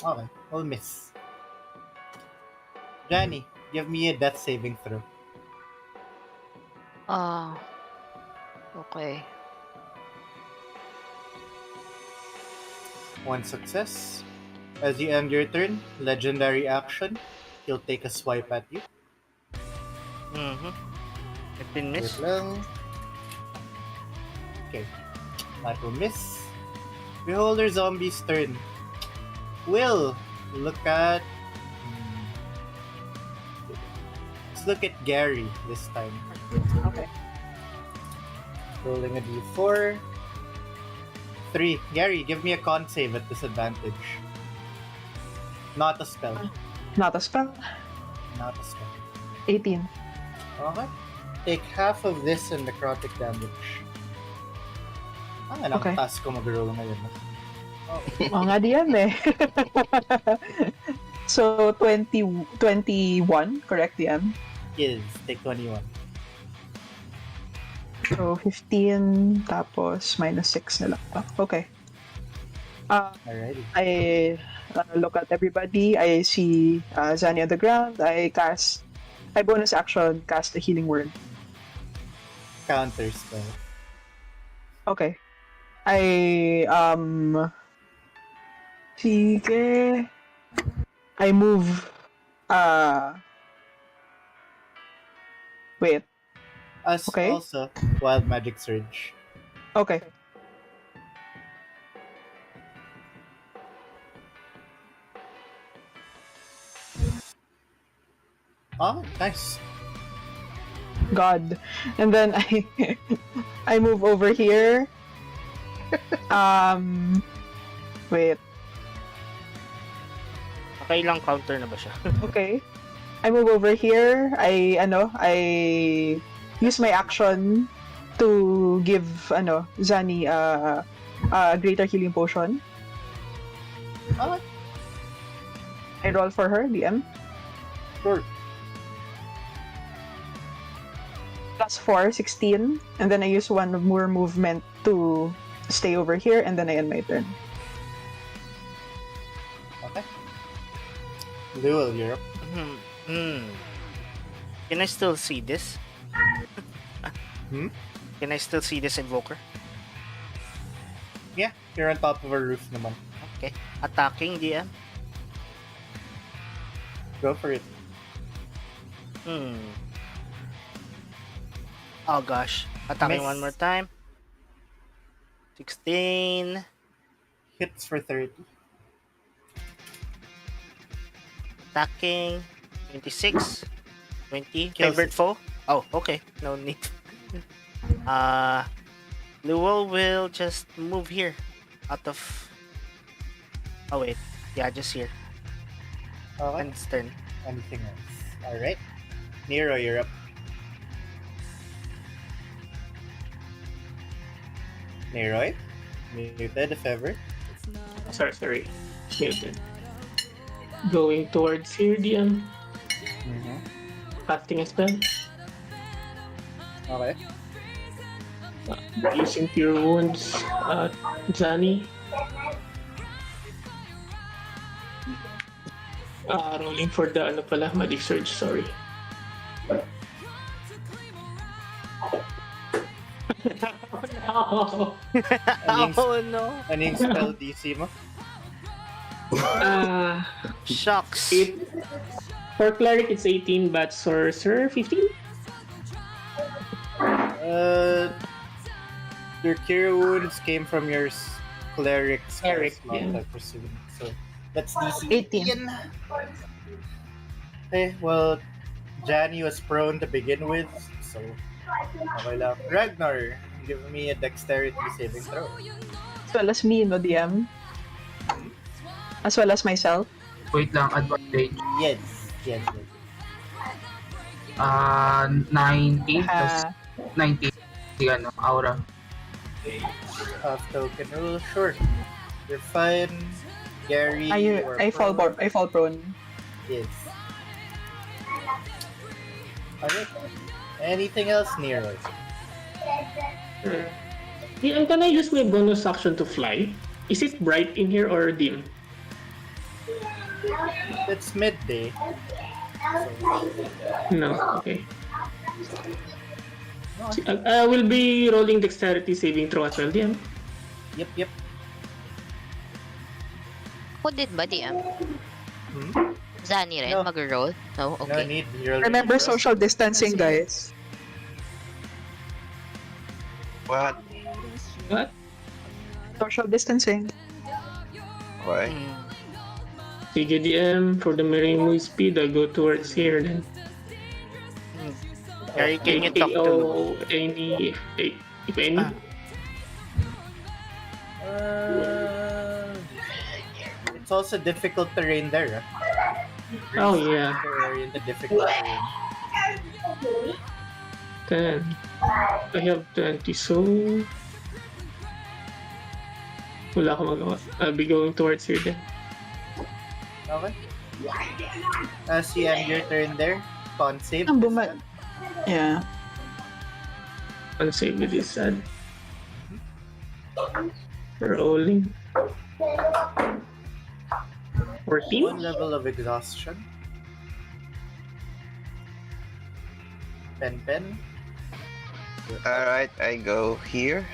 Okay, we'll miss. Johnny, give me a death saving throw. Okay. One success. As you end your turn, legendary action. He'll take a swipe at you. Mm-hmm. 15 Wait miss. lang. Okay. That will miss. Beholder zombie's turn. Will look at Let's look at Gary this time. Okay. Rolling a d4. 3. Gary, give me a con save at disadvantage. Not a spell. Not a spell. Not a spell. 18. Okay. Take half of this and necrotic damage. Ang Okay. task ko mag-roll ngayon. Oo nga DM eh. So, 21, correct DM? Is take 21. So, 15, tapos minus 6 na lang. Okay. Alrighty. I look at everybody. I see Zani on the ground. I bonus action, cast a healing word. Counter spell. Okay. Sige. I move, wait. Us Okay. also, Wild Magic Surge. Okay. Oh, nice. God. And then I move over here. Wait. Okay lang, counter na ba siya? Okay. I move over here. I use my action to give Zani a greater healing potion. Okay. I roll for her, DM. Sure. Plus 4, 16. And then I use one more movement to stay over here, and then I end my turn. Okay. Duel, you're up. Can I still see this? Hmm? Can I still see this invoker? Yeah, you're on top of a roof naman. Okay. Attacking DM? Go for it. Oh gosh. Attacking Miss. one more time. 16. Hits for 30. Attacking. 26. 20. Kills Favorite it. foe? Oh, okay. No need. Luol will just move here. Out of... Oh wait. Yeah, just here. Okay. And it's turn. Anything else? Alright. Nero, you're up. Neroy? Muted if ever. Sorry. Muted. Going towards here, DM. Casting a spell. Okay. Using Cure Wounds. Zani. Rolling for the Magic Surge, sorry. No. Oh no. Ano yung spell DC mo? Shucks. For Cleric, it's 18, but Sorcerer, 15? Your Cure Wounds came from your Cleric Cleric, spell slot, yeah. I presume. So, that's DC 18. Okay, well, Janny was prone to begin with, so okay lang. Ragnar, give me a dexterity saving throw. As well as me, no DM. As well as myself. Wait lang, advantage. Yes. 19 plus Ah, 19. Ano, aura. Half token rule, sure. You're fine. Gary, I fall prone. Yes. Okay. Anything else, Nero? Yeah, can I use my bonus action to fly? Is it bright in here or dim? It's midday. No, okay. I will be rolling dexterity saving throw as well, DM. Yep. Ako din ba, DM? Hmm? Zani rin, No. mag-roll? No? No Okay. need. You're Remember already social distancing, guys. What? What? Social distancing. Why? Sige, DM, for the Marine speed, I'll go towards here then. Mm. Gary, can you talk to Lou? KO any, if any? Ah, Uh, it's also difficult terrain there. Oh Greasy yeah, area in the difficult terrain. 10. I have 20, so wala akong magawa. I'll be going towards here then. Okay. As you end your turn there, con save Ang this buma... time. Yeah. I'll save with this ad. Rolling. 14? One level of exhaustion. Pen. Alright, I go here.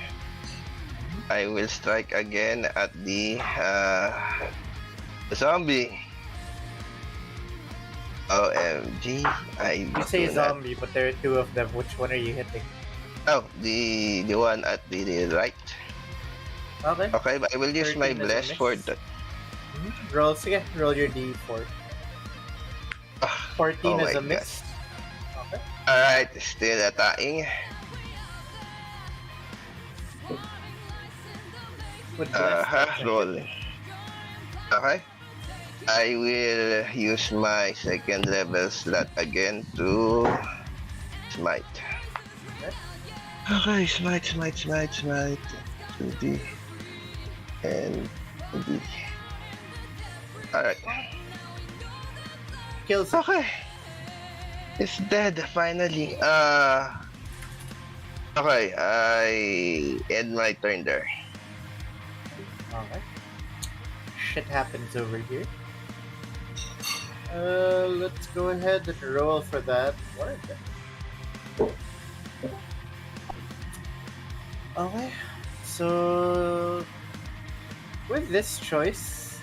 I will strike again at the zombie. OMG, I You say do not. zombie, but there are two of them. Which one are you hitting? Oh, the one at the right. Okay. Okay, but I will use my 13 is a bless miss. for that. Roll, sige. Roll your d4. Ah, 14 oh is my a miss. Okay. Alright, still attacking. With bless, that's a hit. Roll. Okay. I will use my second level slot again to smite. Okay, smite. 2D and 2D. Alright. Kills it. Okay. It's dead finally. Okay, I end my turn there. Okay. Shit happens over here. Let's go ahead and roll for that ward. Okay. So with this choice,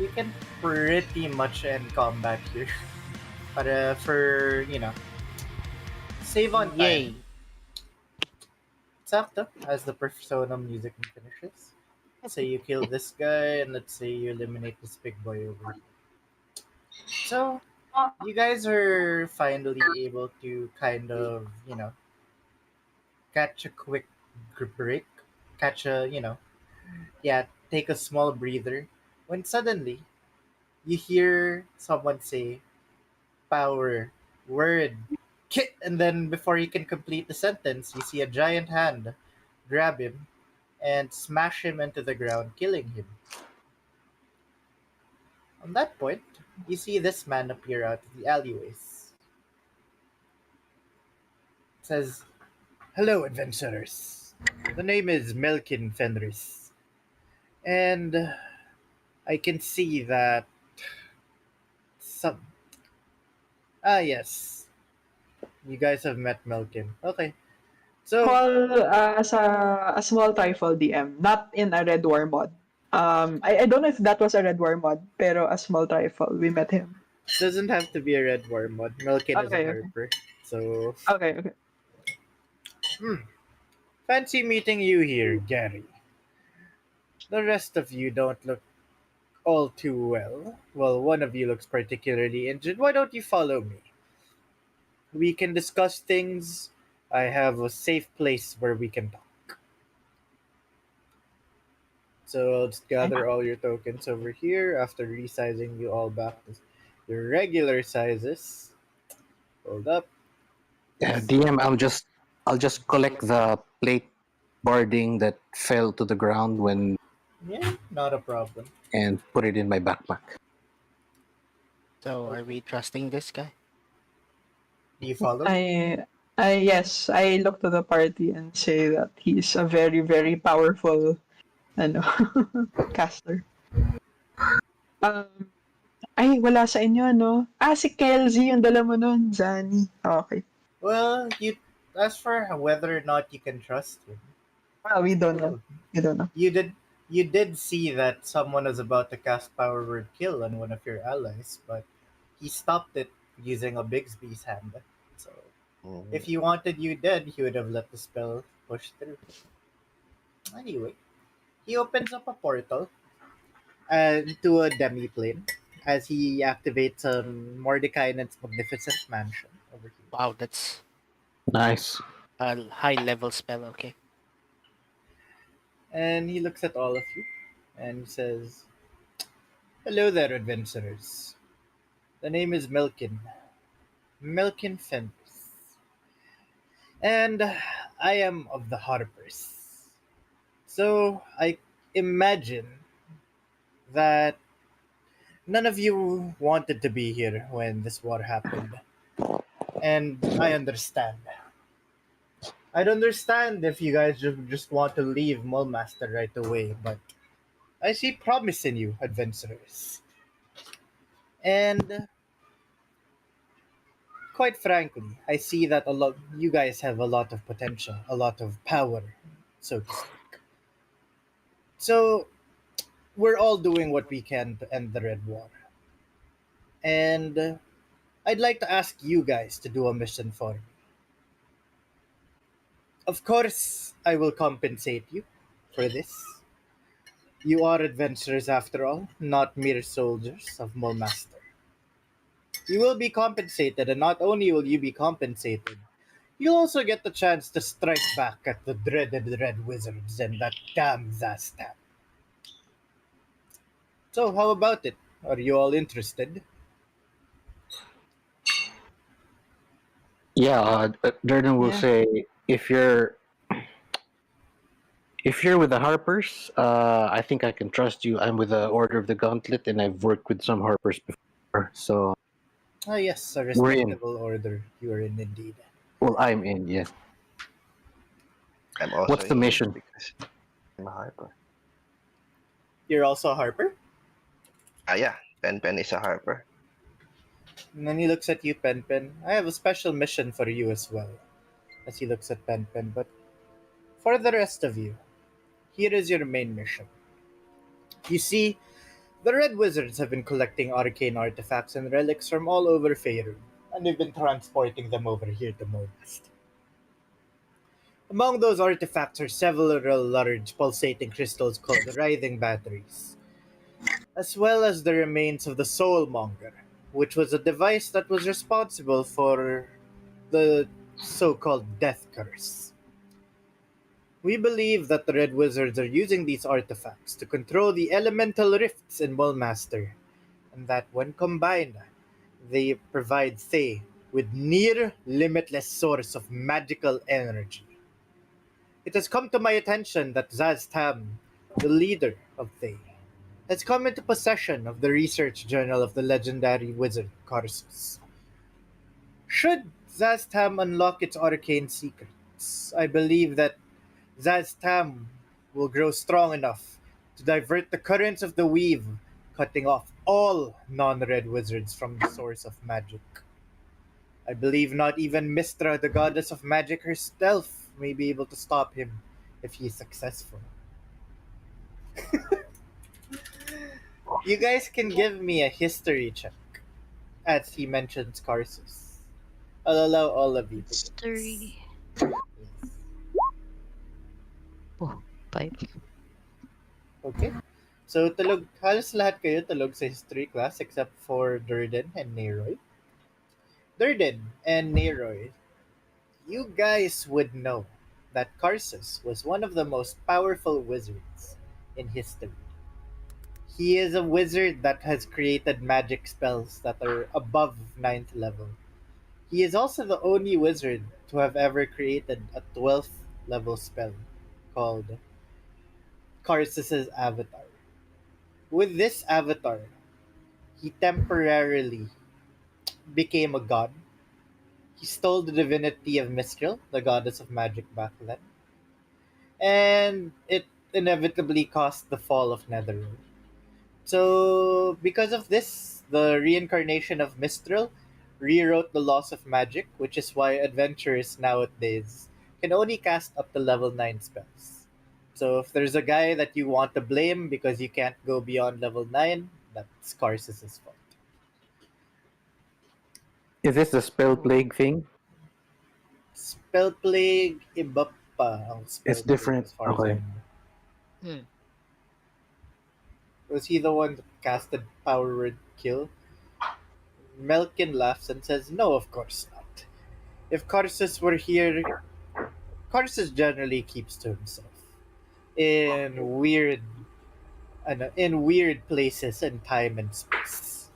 you can pretty much end combat here. But for save on time. yay. Sakto, as the persona music finishes. Let's say you kill this guy, and let's say you eliminate this big boy over here. So, you guys are finally able to kind of, catch a quick break, catch a, yeah, take a small breather, when suddenly you hear someone say, power, word, kit, and then before you can complete the sentence, you see a giant hand grab him and smash him into the ground, killing him. On that point, you see this man appear out of the alleyways. It says, hello, adventurers. The name is Melkin Fenris, and I can see that some. Ah, yes, you guys have met Melkin. Okay, so A small trifle DM, not in a Red War mod. I don't know if that was a Red War mod, pero a small trifle. We met him. doesn't have to be a red war mod. Melkin is a Okay, okay. harper, so Okay. fancy meeting you here, Gary. The rest of you don't look all too well. Well, one of you looks particularly injured. Why don't you follow me? We can discuss things. I have a safe place where we can talk. So I'll just gather all your tokens over here after resizing you all back to your regular sizes. Hold up. DM, I'll just collect the plate boarding that fell to the ground when Yeah, not a problem. and put it in my backpack. So, are we trusting this guy? Do you follow? Yes, I look to the party and say that he's a very, very powerful, ano, caster. Um, wala sa inyo, no? Si Kelsey, yung dala mo nun, Zani. Okay. Well, you as for whether or not you can trust him. Well, we don't know. Well, We don't know. you did see that someone was about to cast power word kill on one of your allies, but he stopped it using a Bigsby's hand. So if he wanted you dead, he would have let the spell push through. Anyway, he opens up a portal to a demi-plane as he activates Mordekainen's magnificent mansion over here. Wow, that's Nice. a high level spell. Okay. And he looks at all of you and says, "Hello there, adventurers. The name is Milkin. Milkin Fenris. And I am of the Harpers. So I imagine that none of you wanted to be here when this war happened. And I understand. I'd understand if you guys just want to leave Mulmaster right away, but I see promise in you, adventurers. And quite frankly, I see that a lot you guys have a lot of potential, a lot of power, so to speak. So we're all doing what we can to end the Red War. And I'd like to ask you guys to do a mission for me. Of course, I will compensate you for this. You are adventurers after all, not mere soldiers of Mulmaster. You will be compensated, and not only will you be compensated, you'll also get the chance to strike back at the dreaded Red Wizards and that damn Zastab. So, how about it? Are you all interested? Yeah, Durden will Yeah. say if you're with the Harpers, I think I can trust you. I'm with the Order of the Gauntlet, and I've worked with some Harpers before, so Ah, yes, a we're in. respectable order you are in indeed. Well, I'm in. Yes. I'm also What's the in mission? because I'm a harper. You're also a Harper? Ah, yeah. Pen Pen is a harper. And then he looks at you, Pen Pen. I have a special mission for you as well. As he looks at Pen Pen, but for the rest of you, here is your main mission. You see, the Red Wizards have been collecting arcane artifacts and relics from all over Faerun, and they've been transporting them over here to Molast. Among those artifacts are several large pulsating crystals called writhing batteries, as well as the remains of the Soulmonger, which was a device that was responsible for the so-called Death Curse. We believe that the Red Wizards are using these artifacts to control the elemental rifts in Mulmaster, and that when combined, they provide Thay with near limitless source of magical energy. It has come to my attention that Zaztam, the leader of Thay, has come into possession of the research journal of the legendary wizard Karsus. Should Zaztam unlock its arcane secrets, I believe that Zaztam will grow strong enough to divert the currents of the weave, cutting off all non-red wizards from the source of magic. I believe not even Mistra, the goddess of magic herself, may be able to stop him if he is successful. You guys can give me a history check as he mentions Karsus. I'll allow all of you to do this. History. Oh, 5. Okay? So, tulog, halos lahat kayo tulog sa history class except for Durden and Neroy. Durden and Neroy, you guys would know that Karsus was one of the most powerful wizards in history. He is a wizard that has created magic spells that are above ninth level. He is also the only wizard to have ever created a 12th level spell called Karsus's Avatar. With this avatar, he temporarily became a god. He stole the divinity of Mistral, the goddess of magic back then, and it inevitably caused the fall of Netherrealm. So, because of this, the reincarnation of Mistral rewrote the laws of magic, which is why adventurers nowadays can only cast up to level 9 spells. So, if there's a guy that you want to blame because you can't go beyond level 9, that's Karsus' fault. Is this the spell plague thing? Spell Plague, iba pa ang It's Spell Plague different. as far as I Okay. know. Hmm. Was he the one that casted Power Word Kill? Melkin laughs and says, "No, of course not. If Karsus were here, Karsus generally keeps to himself in weird places in time and space.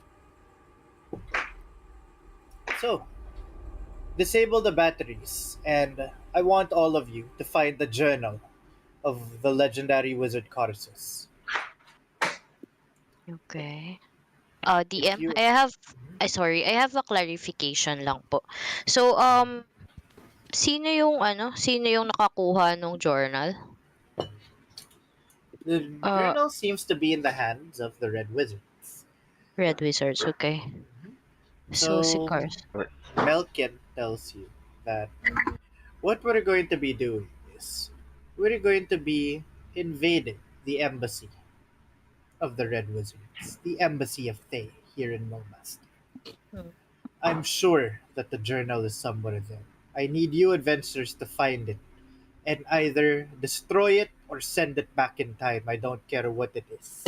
So, disable the batteries, and I want all of you to find the journal of the legendary wizard Karsus. Okay. If DM, you I have a clarification lang po. So, sino yung nakakuha nung journal? The Uh, journal seems to be in the hands of the Red Wizards. Red Wizards, okay. So, si So, Cars. Melkin tells you that what we're going to be doing is we're going to be invading the embassy of the Red Wizards, the embassy of Thay here in Momaster. Hmm. I'm sure that the journal is somewhere there. I need you adventurers to find it and either destroy it or send it back in time. I don't care what it is.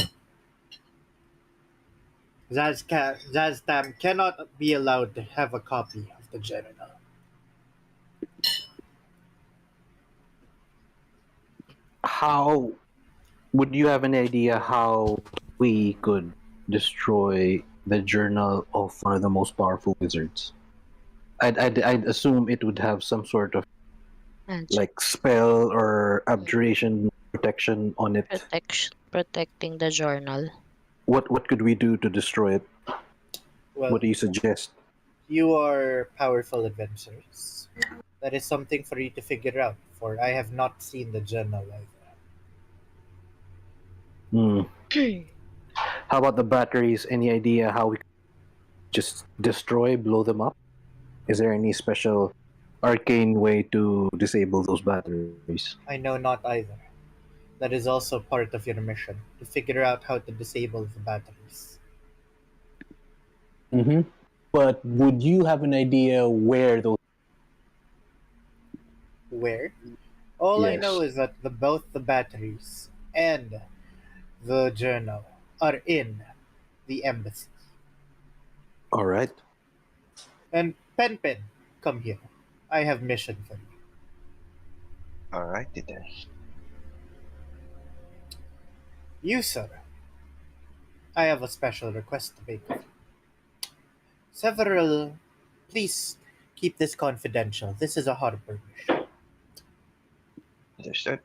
Zaztam cannot be allowed to have a copy of the journal. How would you have an idea how we could destroy the journal of one of the most powerful wizards? I'd assume it would have some sort of Magic. like spell or abjuration protection on it. Protecting the journal. What could we do to destroy it? What Well, do you suggest? you are powerful adventurers. That is something for you to figure out, for I have not seen the journal either. Hmm. How about the batteries? Any idea how we could just blow them up? Is there any special arcane way to disable those batteries? I know not either. That is also part of your mission, to figure out how to disable the batteries. Mm-hmm. But would you have an idea where those? Where? All I know Yes. is that both the batteries and the journal are in the embassy. All right. And Pen Pen, come here. I have mission for you. Alrighty then. You, sir, I have a special request to make of you. Several. Please keep this confidential. This is a harbor mission. Understood.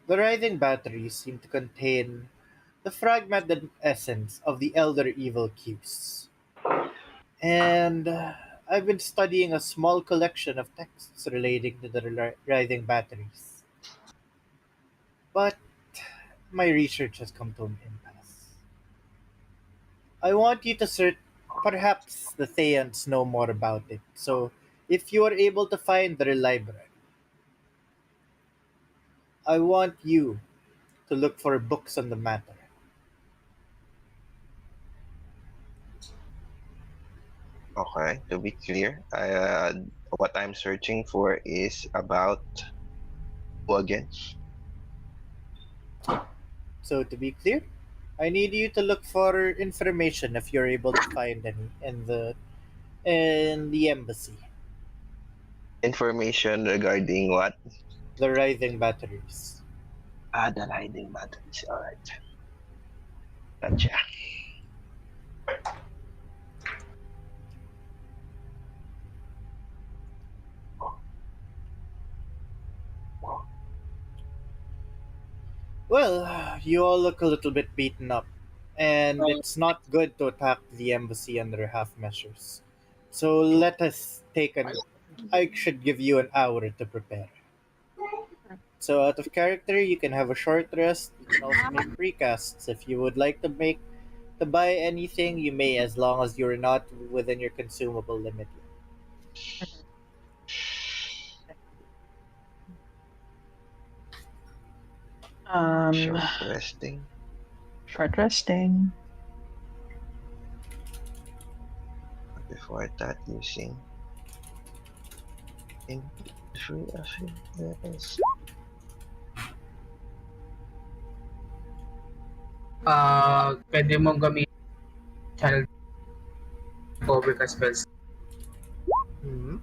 The writhing batteries seem to contain the fragmented essence of the elder evil Qs. And I've been studying a small collection of texts relating to the writhing batteries. But my research has come to an impasse. I want you to search. Perhaps the Thayans know more about it. So, if you are able to find their library, I want you to look for books on the matter. Okay, to be clear, what I'm searching for is about who again? So, to be clear, I need you to look for information if you're able to find any in the embassy. Information regarding what? The writhing batteries. The hiding batteries. Alright. Gotcha. Well, you all look a little bit beaten up, and it's not good to attack the embassy under half measures. So let us take an. I should give you an hour to prepare. So out of character, you can have a short rest. You can also make precasts if you would like to buy anything. You may, as long as you're not within your consumable limit. Um, Short resting. short resting. Before that, using in free affairs. Pwede mong gamitin child cover ka spells. Hmm.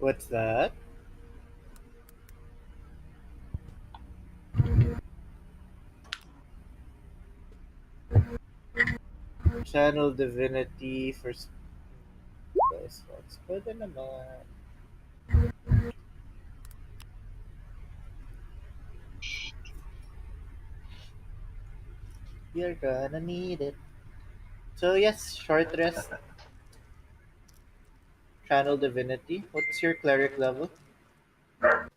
What's that? Channel Divinity for spell slots. Pwede naman. You're gonna need it. So yes, short rest. Channel Divinity. What's your cleric level? 9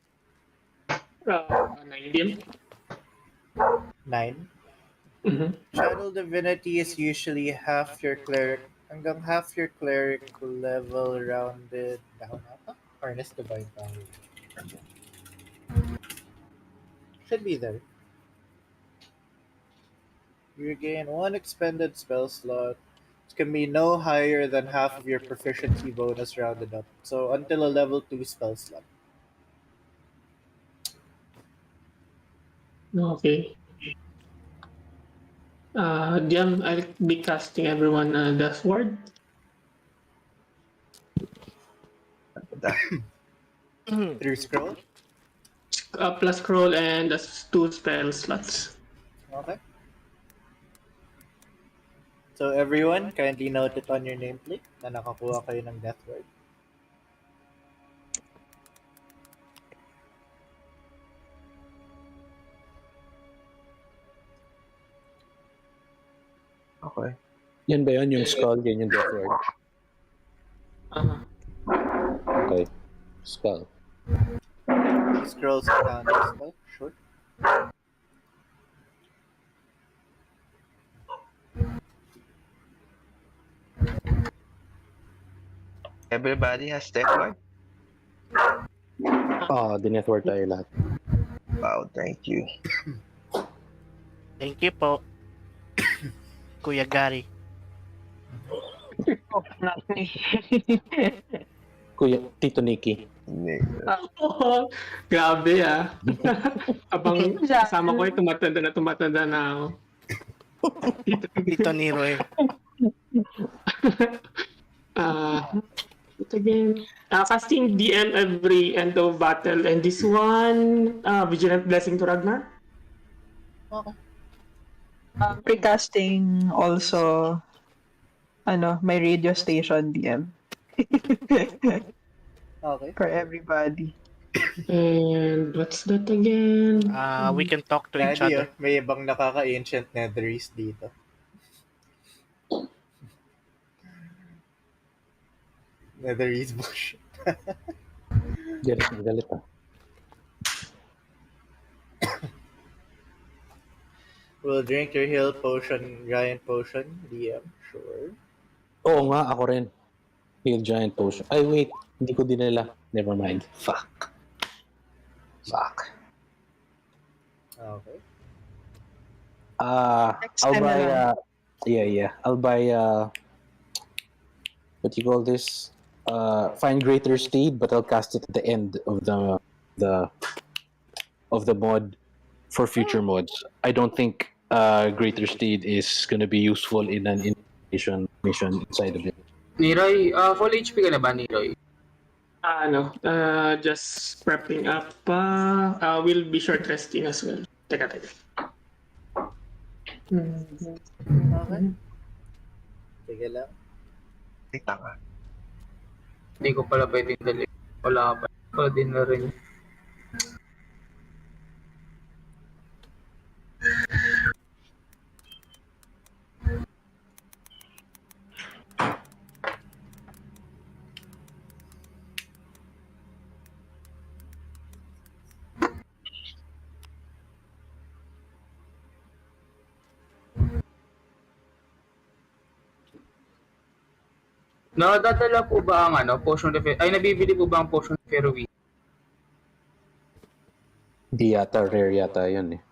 DM. 9. Mm-hmm. Channel Divinity is usually half your cleric hanggang half your cleric level rounded down ata? Harness Divine Power. Should be there. You gain one expended spell slot. It can be no higher than half of your proficiency bonus rounded up. So until a level 2 spell slot. Okay. DM, I'll be casting everyone Death Ward. Through scroll? Plus scroll and that's 2 spell slots. Okay. So everyone, kindly note it on your nameplate na nakakuha kayo ng death ward. Okay. Yan ba yun? Yung skull, yan yung death ward. Uh-huh. Okay. Skull. Scrolls down as well. Sure. Everybody has death ward? Death ward tayo lahat. Wow, thank you. Thank you po. Kuya Gary. Oh, not me. Kuya, Tito Nicky. Oh, grabe Abang kasama ko tumatanda na ako. Tito Niroy. Again, casting DM every end of battle, and this one, Vigilant Blessing to Ragnar. Okay. Precasting also, my radio station DM. Okay. For everybody. And what's that again? We can talk to each Daddy, other. may ibang nakaka-ancient netherese dito. Netherese bush. Galit. We'll drink your heal potion, giant potion, DM. Sure. Oo nga, ako rin. Heal giant potion. Ay, wait. Hindi ko dinala. Never mind. Fuck. Okay. Next I'll time buy, na lang. I'll buy, what do you call this? Find Greater Steed, but I'll cast it at the end of the mod for future mods. I don't think Greater Steed is gonna be useful in an initiation mission inside of it. Niroy, full HP ka na ba, Niroy? Just prepping up. We'll be short resting as well. Teka. Okay. Sige lang. Ay, tanga. Hindi ko pala pwedeng dali. Wala ka pa. Wala din na rin. Nadadala po ba ang potion of ay nabibili po ba ang potion of Ferugi? Hindi yata, rare yata yun eh.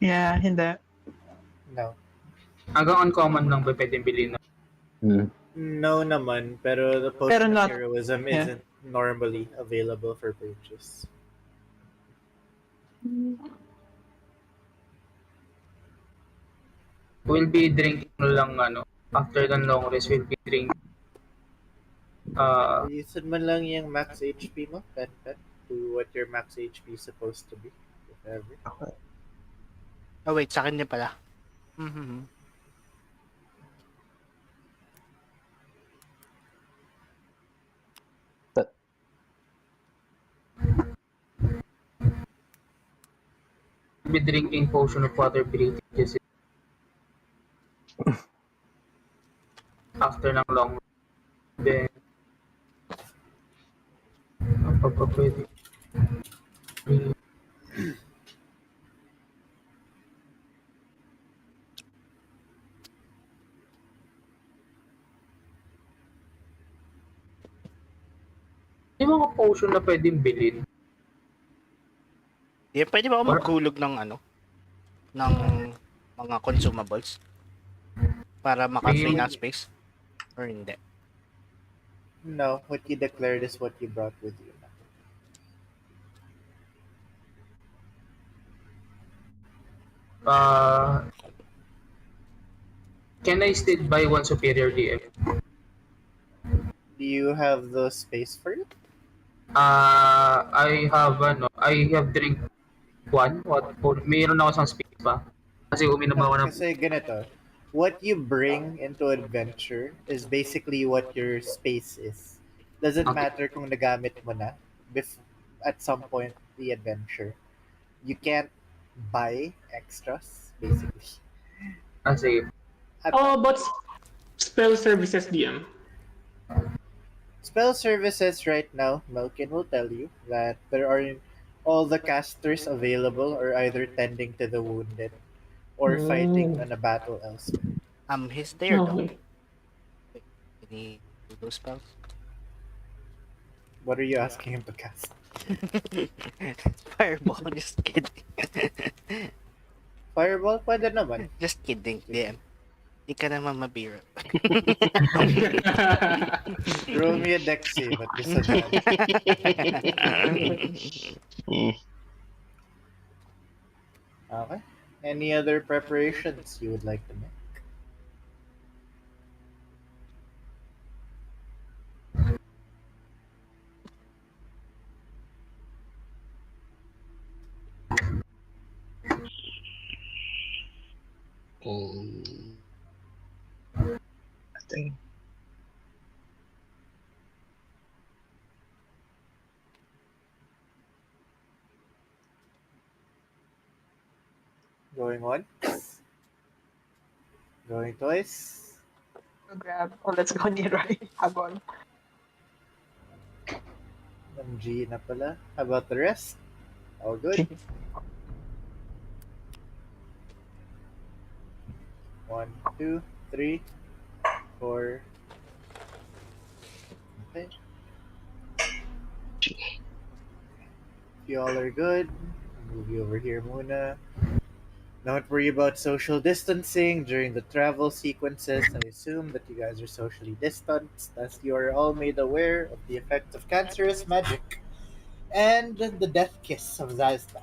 Yeah, hindi. No. Hanggang uncommon lang ba pwedeng bilhin na? No naman, pero the Pero potion of not- heroism yeah. isn't normally available for purchase. We'll be drinking lang after the long rest we'll be drinking Uh, Ayusin man lang yung max HP mo, pet, to what your max HP is supposed to be, if ever. Oh, wait, sa akin niya pala. Mm-hmm. But be drinking potion of water breathing just after ng long rest. Then, apa pa pwede? May mga potion na pwedeng bilhin. Pwede ba ako Or- maghulog ng ano? Ng mga consumables? Para maka-free ng space? Or hindi? No, what you declared is what you brought with you. Can I still buy one superior DM? Do you have the space for it? I have drink one. Mayroon ako sa space pa. Kasi uminom No, ako ng kasi ganito. What you bring into adventure is basically what your space is. Doesn't Okay. matter kung nagamit mo na at some point the adventure. You can't buy extras, basically. sige. At Oh, but spell services, DM. spell services right now, Melkin will tell you that there are all the casters available are either tending to the wounded or fighting on a battle elsewhere. He's there though. Okay. Can he do those spells? What are you asking him to cast? Fireball, just kidding. Fireball? Pwede naman. Just kidding, DM. Di ka naman mabiro. Roll me a dex save at disadvantage. Okay. Any other preparations you would like to make? I think Going once? Going twice? Grab. Oh, let's go nearby. Habol. MG na pala. How about the rest? All good? 1, 2, 3, 4. Okay. If you all are good, move you over here muna. Don't worry about social distancing during the travel sequences. I assume that you guys are socially distanced as you are all made aware of the effects of cancerous magic and the death kiss of Zazda.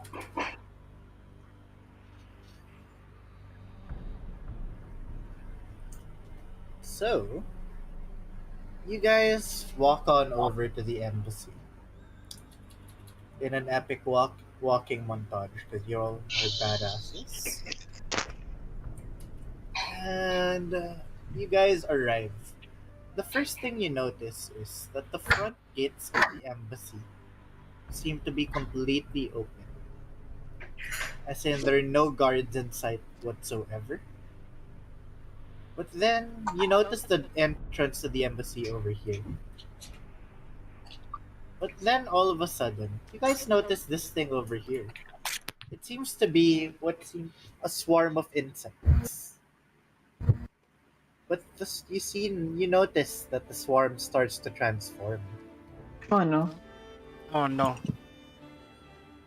So, you guys walk on over to the embassy in an epic walking montage because you all are badasses. And you guys arrive. The first thing you notice is that the front gates of the embassy seem to be completely open. As in, there are no guards in sight whatsoever. But then, you notice the entrance to the embassy over here. But then, all of a sudden, you guys notice this thing over here. It seems to be what seems a swarm of insects. But you notice that the swarm starts to transform. Oh no. Oh no.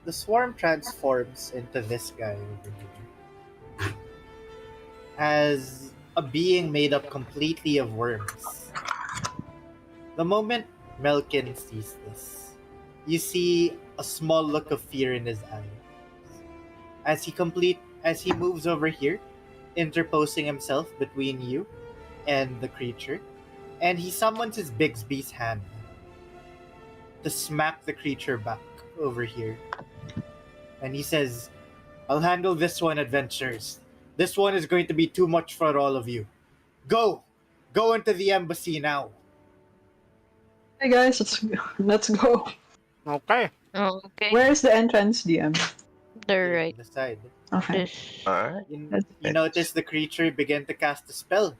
The swarm transforms into this guy over here as a being made up completely of worms. The moment Melkin sees this, you see a small look of fear in his eye as he moves over here, interposing himself between you and the creature. And he summons his Bigsby's hand to smack the creature back over here. And he says, I'll handle this one, adventurers. This one is going to be too much for all of you. Go! Go into the embassy now. Hey guys, let's go. Okay. Okay. Where's the entrance, DM? The Here, right. on the side. Okay, This. Alright. You notice the creature begin to cast a spell.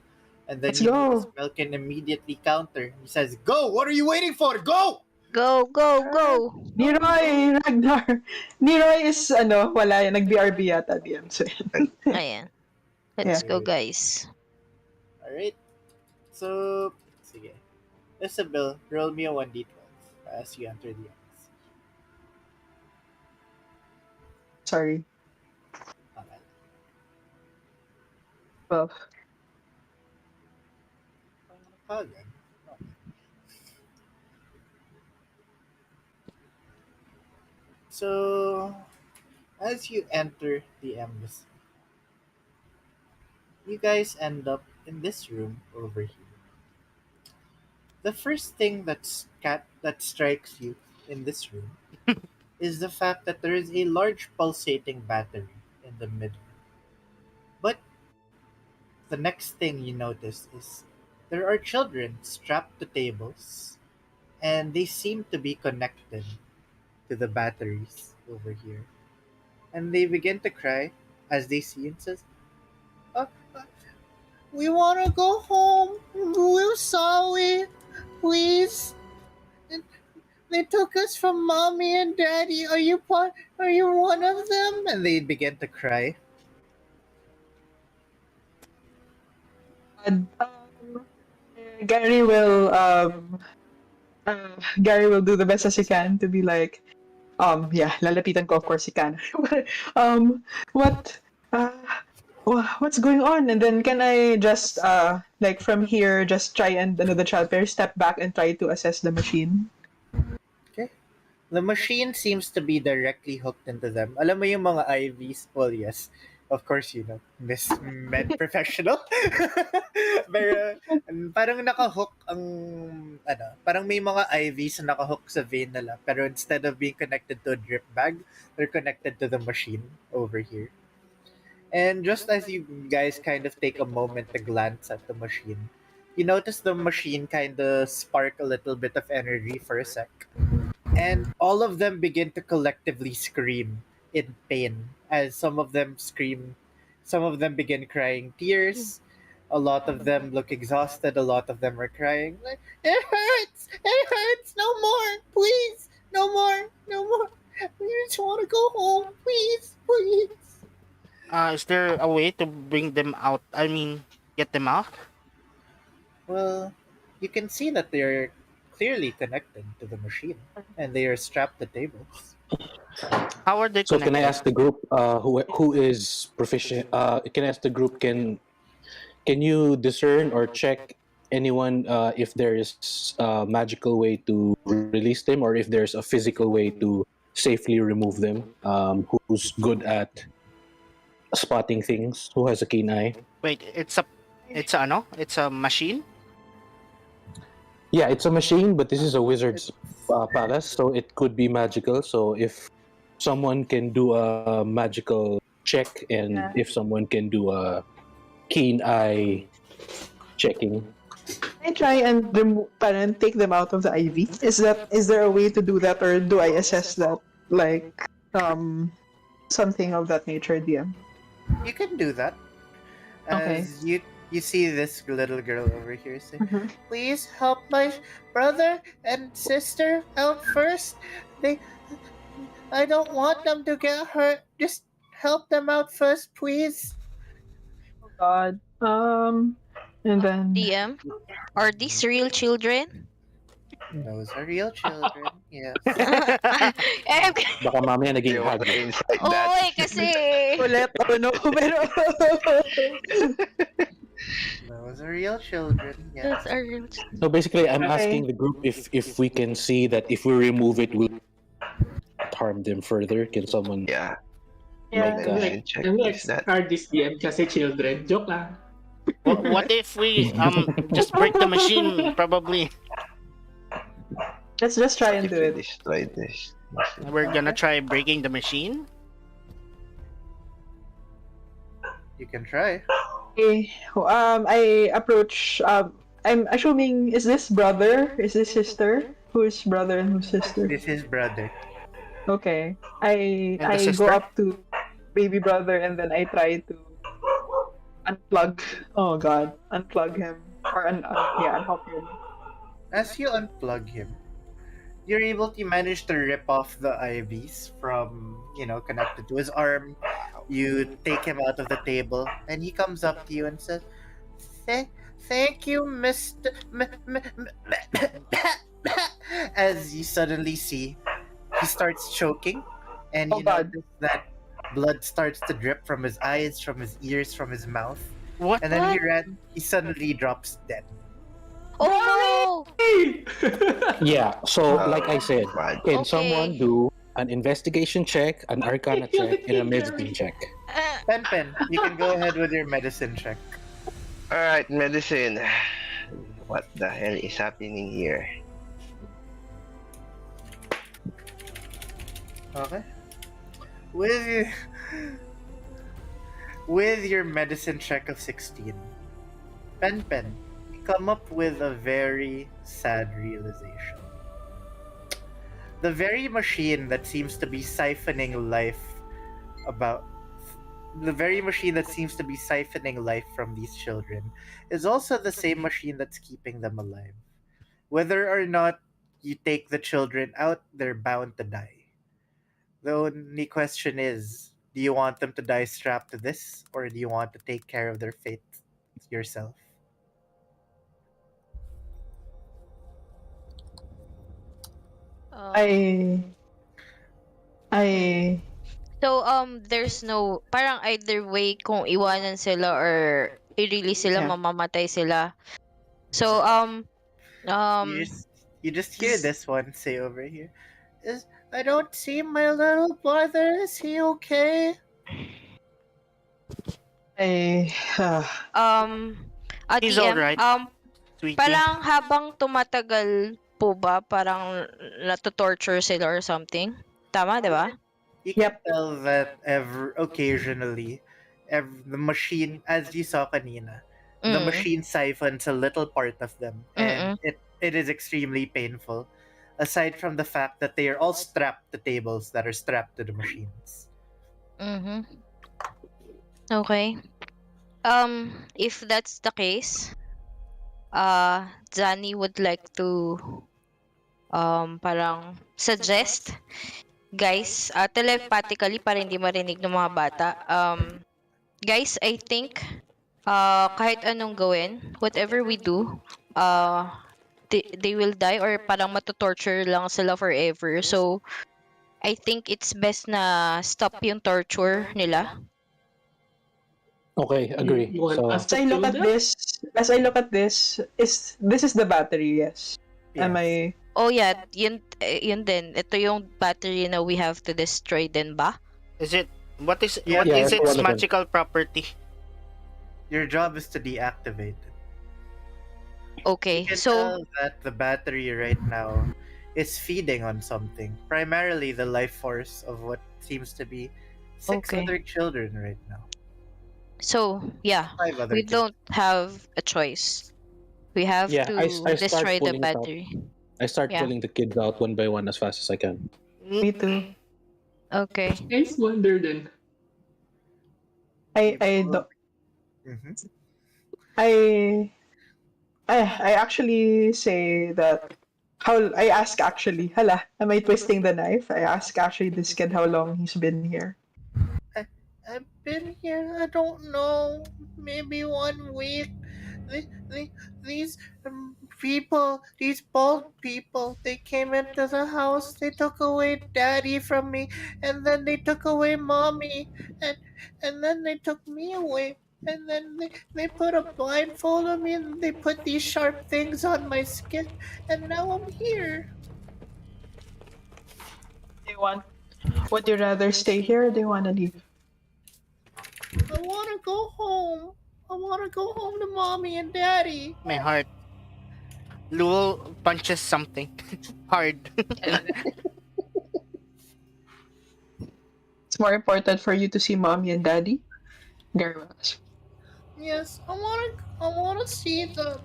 And then let's you know the go. spell can immediately counter. He says, Go! What are you waiting for? Go! Go, go, go! Niroy, Ragnar. Niroy is wala yan, nag-BRB yata DM. So, Ayan. Let's Yeah. go, guys. Alright. So, sige. Isabel, roll me a 1d12 as you enter the embassy. sorry. Okay. 12. Okay. So, as you enter the embassy, you guys end up in this room over here. The first thing that strikes you in this room is the fact that there is a large pulsating battery in the middle. But the next thing you notice is there are children strapped to tables, and they seem to be connected to the batteries over here. And they begin to cry as they see and says, "Uh, uh, we want to go home. We're sorry. Please. They took us from mommy and daddy. Are you part? Are you one of them?" And they begin to cry. And, Gary will Gary will do the best as he can to be like, yeah, lalapitan ko, of course he can. um, what, uh, what's going on? And then can I just, like from here, just try and the child pair step back and try to assess the machine? Okay. The machine seems to be directly hooked into them. Alam mo yung mga IVs? Well, yes. Of course, you know, Miss Med Professional. Pero parang nakahook ang, parang may mga IVs na nakahook sa vein nila. Pero instead of being connected to a drip bag, they're connected to the machine over here. And just as you guys kind of take a moment to glance at the machine, you notice the machine kind of spark a little bit of energy for a sec. And all of them begin to collectively scream in pain as some of them scream, some of them begin crying tears. A lot of them look exhausted, a lot of them are crying like, it hurts, no more, please, no more, no more. We just want to go home, please, please. Is there a way to bring them out? I mean, get them out? Well, you can see that they're clearly connected to the machine and they are strapped to tables. How are they So can I connected? ask the group who is proficient? Can I ask the group can you discern or check anyone if there is a magical way to release them or if there's a physical way to safely remove them? Who's good at spotting things? Who has a keen eye? Wait, it's a machine? Yeah, it's a machine, but this is a wizard's palace, so it could be magical. So if someone can do a magical check, and Yeah. if someone can do a keen eye checking, Can I try and parang take them out of the IV? Is there a way to do that, or do I assess that like something of that nature, DM? You can do that. Okay. As you see this little girl over here say, Mhm. "Please help my brother and sister out first. I don't want them to get hurt. Just help them out first, please." Oh God. And then DM, are these real children? Those are real children. Yes. Eh, baka mamaya naging You want hag. to insight Oo that? eh, kasi... ulit, oh no, pero Those are real children. Yes. Those are real children. So basically, I'm Okay. asking the group if we can see that if we remove it, will it harm them further. Can someone? Yeah. yeah, Like, Dimension check I'm is that. hard this DM kasi children. Joke lang. What if we just break the machine? Probably Let's just try What and if do we it. destroy this? we're gonna try breaking the machine. You can try. Okay. I approach. I'm assuming, is this brother? Is this sister? Who's brother and who's sister? This is brother. Okay. I And the I go sister? up to baby brother and then I try to unplug. Oh God, unplug him or yeah, unhook him. As you unplug him, you're able to manage to rip off the IVs from, connected to his arm. You take him out of the table, and he comes up to you and says, "Thank, thank you, Mister." As you suddenly see, he starts choking, and Oh you God. notice that blood starts to drip from his eyes, from his ears, from his mouth, What? and then What? he suddenly drops dead. Oh Yeah. So, like I said, My can Okay. someone do an investigation check, an arcana check, and a medicine check? no! Pen, you can go ahead with your medicine check. Alright, medicine. What the hell is happening here? Okay. With with your medicine check of 16, Pen, you come up with a very sad realization. The very machine that seems to be siphoning life about the very machine that seems to be siphoning life from these children is also the same machine that's keeping them alive. Whether or not you take the children out, they're bound to die. The only question is, do you want them to die strapped to this, or do you want to take care of their fate yourself? I Um, I so, there's no, parang either way kung iwanan sila or i-release sila, yeah. mamamatay sila. So, You um, just you just hear this one say over here, "Is I don't see my little brother. Is he okay?" I um, He's all DM, right, sweetie. parang habang tumatagal po ba, parang nato-torture sila or something? Tama, di ba? You can Yep. tell that occasionally, the machine, as you saw kanina, the Mm. machine siphons a little part of them, and Mm. it is extremely painful. Aside from the fact that they are all strapped to tables that are strapped to the machines. Mhm. Okay. If that's the case, Zani would like to parang suggest, guys, telepathically para hindi marinig ng mga bata. Guys, I think kahit anong gawin, whatever we do, uh they will die or parang matutorture lang sila forever. So I think it's best na stop yung torture nila. Okay, agree. You want us So, to kill them? As I look at this, is the battery? Yes. Am Yes. I? Oh yeah, yun din. Ito yung battery na we have to destroy din ba? Is it what is Yeah, what yeah, is that's its one of them. magical property? your job is to deactivate it. Okay, You can so tell that the battery right now is feeding on something, primarily the life force of what seems to be six Okay. other children right now. Yeah, Five other we kids. don't have a choice. We have yeah, I to start destroy the pulling it out. battery. I start Yeah. pulling the kids out one by one as fast as I can. Me too. Okay. Nice wonder then. I don't. Mhm. I I actually say that how I ask actually. Hala, am I twisting the knife? I ask actually this kid how long he's been here. I, I've been here, I don't know, maybe 1 week. The, the, these people, these bald people, they came into the house, they took away daddy from me, and then they took away mommy, and then they took me away. And then they put a blindfold on me and they put these sharp things on my skin, and now I'm here. Do you want? Would you rather stay here or do you want to leave? I want to go home. I want to go home to mommy and daddy. My heart. Lul punches something hard. It's more important for you to see mommy and daddy. Gary will ask. Yes, I want to see them.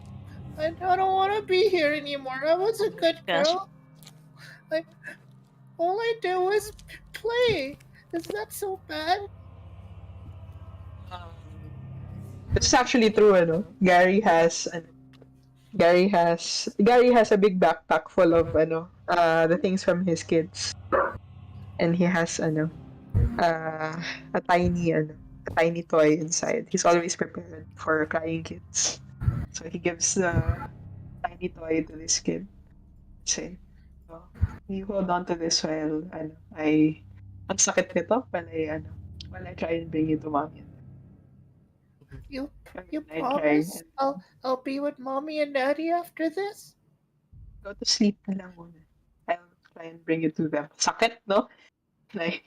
I don't want to be here anymore. I was a good Gosh. girl. I, all I do is play. Is that so bad? This is actually true, ano? Gary has a big backpack full of the things from his kids. And he has uh a tiny toy inside. He's always prepared for crying kids. So he gives the tiny toy to this kid. Say, oh, you hold on to this while ang sakit nito while I try and bring you to mommy. You While I try promise and I'll be with mommy and daddy after this? go to sleep na lang muna. I'll try and bring you to them. Sakit, no? Like,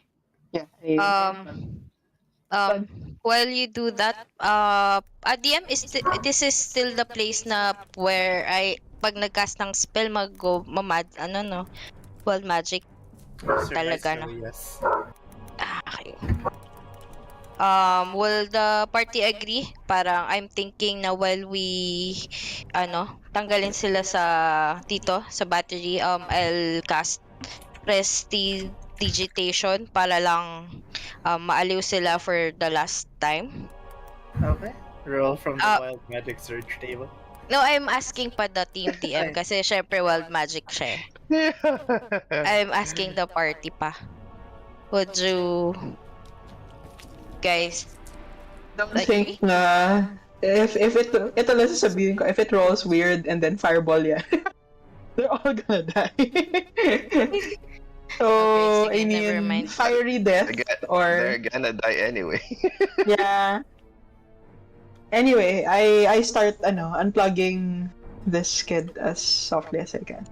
yeah. Um, while you do that, DM this is still the place na where pag nagcast ng spell mamad no wild magic talaga no. Yes. Okay. Will the party agree? Parang I'm thinking na while we tanggalin sila dito sa battery, I'll cast prestidigitation para lang maaliw sila for the last time. Okay. Roll from the Ah. wild magic surge table. No, I'm asking pa the team DM kasi syempre wild magic siya eh. I'm asking the party pa. Would you guys Don't agree? think na if ito lang sasabihin ko, if it rolls weird and then fireball yan, they're all gonna die. So, Okay, sige, I never mean, mind. fiery death or They're gonna die anyway. yeah. Anyway, I start unplugging this kid as softly as I can.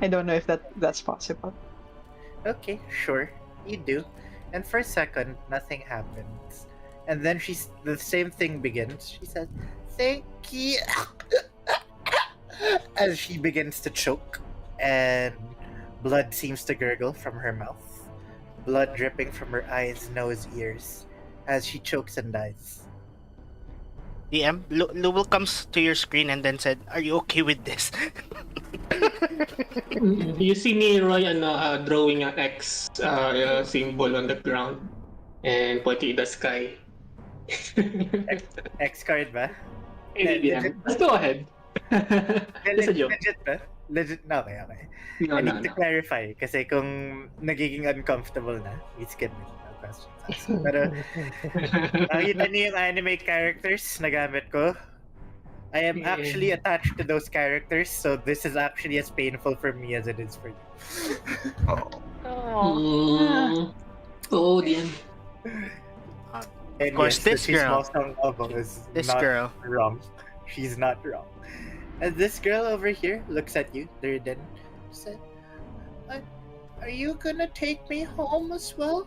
I don't know if that's possible. Okay, sure. You do. And for a second, nothing happens. And then the same thing begins. She says, "Thank you," as she begins to choke, and blood seems to gurgle from her mouth. Blood dripping from her eyes, nose, ears, as she chokes and dies. DM, Lul comes to your screen and then said, "Are you okay with this?" You see me, Roy, drawing an X symbol on the ground and pointing at the sky. X card ba? Yeah. Let's go ahead. It's a joke. Legit ba? Legit? No, okay. No, I no, need to no. clarify kasi kung nagiging uncomfortable na, we skip it. No questions asked. Pero nakita niyo yung anime characters na gamit ko. I am actually attached to those characters, so this is actually as painful for me as it is for you. Oh, DM. And course, this the girl. chismosang obo is This not girl. wrong. She's not wrong. And this girl over here looks at you, Durden, said, "Are you gonna take me home as well?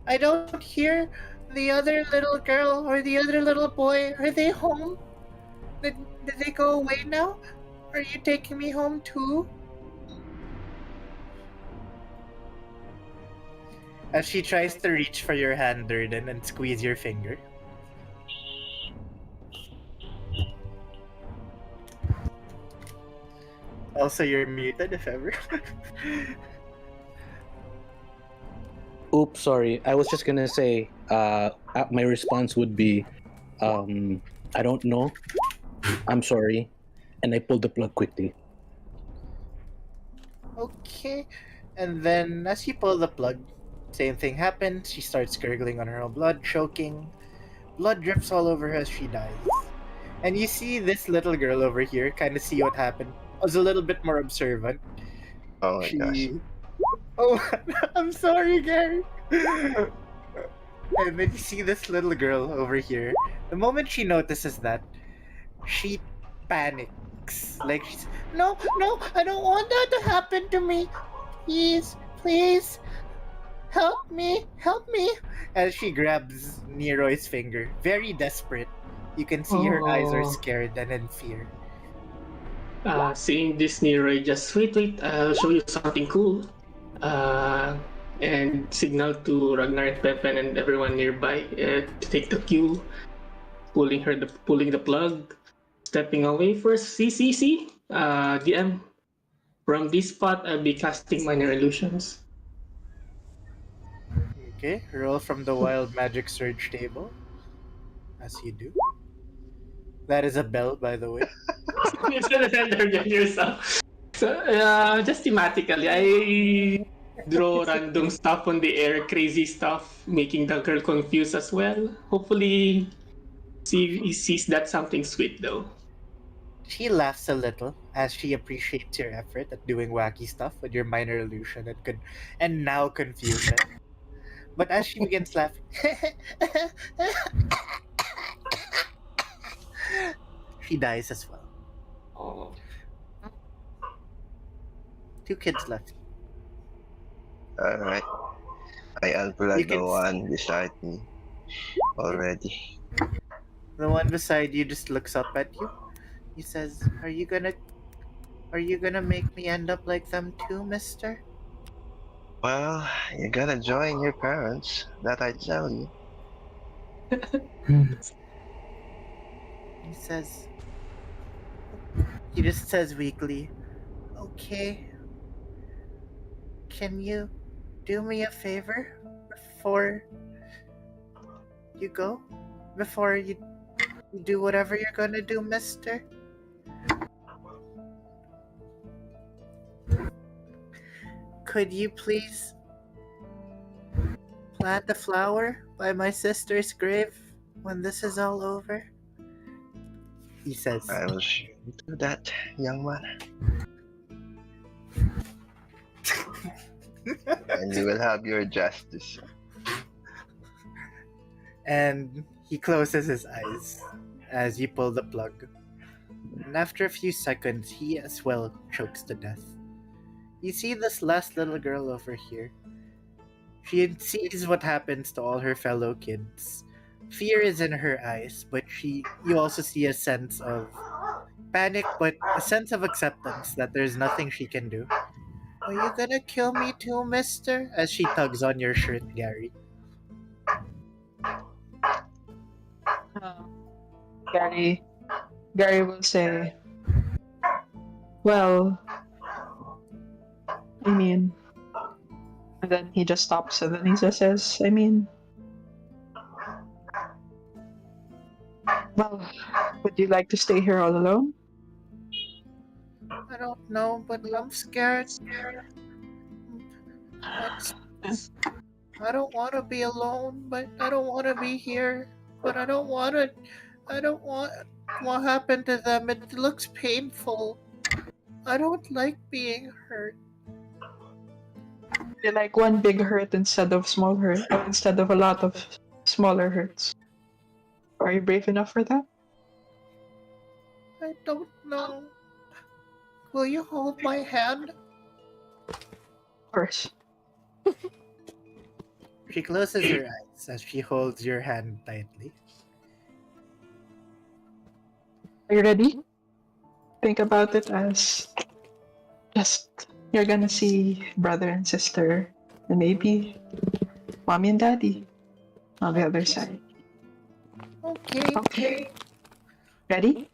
I don't hear the other little girl or the other little boy. Are they home? Did they go away now? Are you taking me home too?" As she tries to reach for your hand, Durden, and squeeze your finger. Also, you're muted if ever. Oops, sorry. I was just gonna say, my response would be, I don't know. I'm sorry, and I pulled the plug quickly. Okay. And then, as you pull the plug, same thing happens. She starts gurgling on her own blood, choking. Blood drips all over her as she dies. And you see this little girl over here kind of see what happened. Was a little bit more observant. Oh my gosh. Oh, I'm sorry, Gary. And then you see this little girl over here. The moment she notices that, she panics. Like she's, no, I don't want that to happen to me. Please. Help me! Help me! As she grabs Nero's finger, very desperate. You can see her eyes are Oh, scared and in fear. seeing this Nero, just wait, I'll show you something cool. Uh, and signal to Ragnar and Pepen and everyone nearby to take the cue, pulling the plug, stepping away first. See, DM. From this spot, I'll be casting minor illusions. Okay, roll from the wild magic surge table, as you do. That is a bell, by the way. You should have yourself. So, just thematically, I draw random stuff on the air, crazy stuff, making the girl confused as well. Hopefully, he sees that something sweet though. She laughs a little as she appreciates your effort at doing wacky stuff with your minor illusion and now confusion. But as she begins laughing, she dies as well. Oh. Two kids left. Alright. I You unplugged the can one beside me already. The one beside you just looks up at you. He says, are you gonna make me end up like them too, mister?" Well, you gotta join your parents, that I tell you. He says he just says weakly, "Okay, can you do me a favor before you go? Before you do whatever you're gonna do, mister? Could you please plant a flower by my sister's grave when this is all over?" He says. I will surely do that, young man. And you will have your justice. And he closes his eyes as you pull the plug. And after a few seconds, he as well chokes to death. You see this last little girl over here. She sees what happens to all her fellow kids. Fear is in her eyes, but you also see a sense of panic, but a sense of acceptance that there's nothing she can do. Are you gonna kill me too, mister? As she tugs on your shirt, Gary. Gary, Gary will say, "Well, I mean," and then he just stops and then he just says, "I mean, well, would you like to stay here all alone?" I don't know, but I'm scared. I don't want to be alone, but I don't want to be here. But I don't want to. I don't want. What happened to them? It looks painful. I don't like being hurt. You like one big hurt instead of small hurt, or instead of a lot of smaller hurts. Are you brave enough for that? I don't know. Will you hold my hand? Of course. She closes her eyes as she holds your hand tightly. Are you ready? Think about it as just you're gonna see brother and sister, and maybe mommy and daddy on the other side. Okay. Okay. Ready?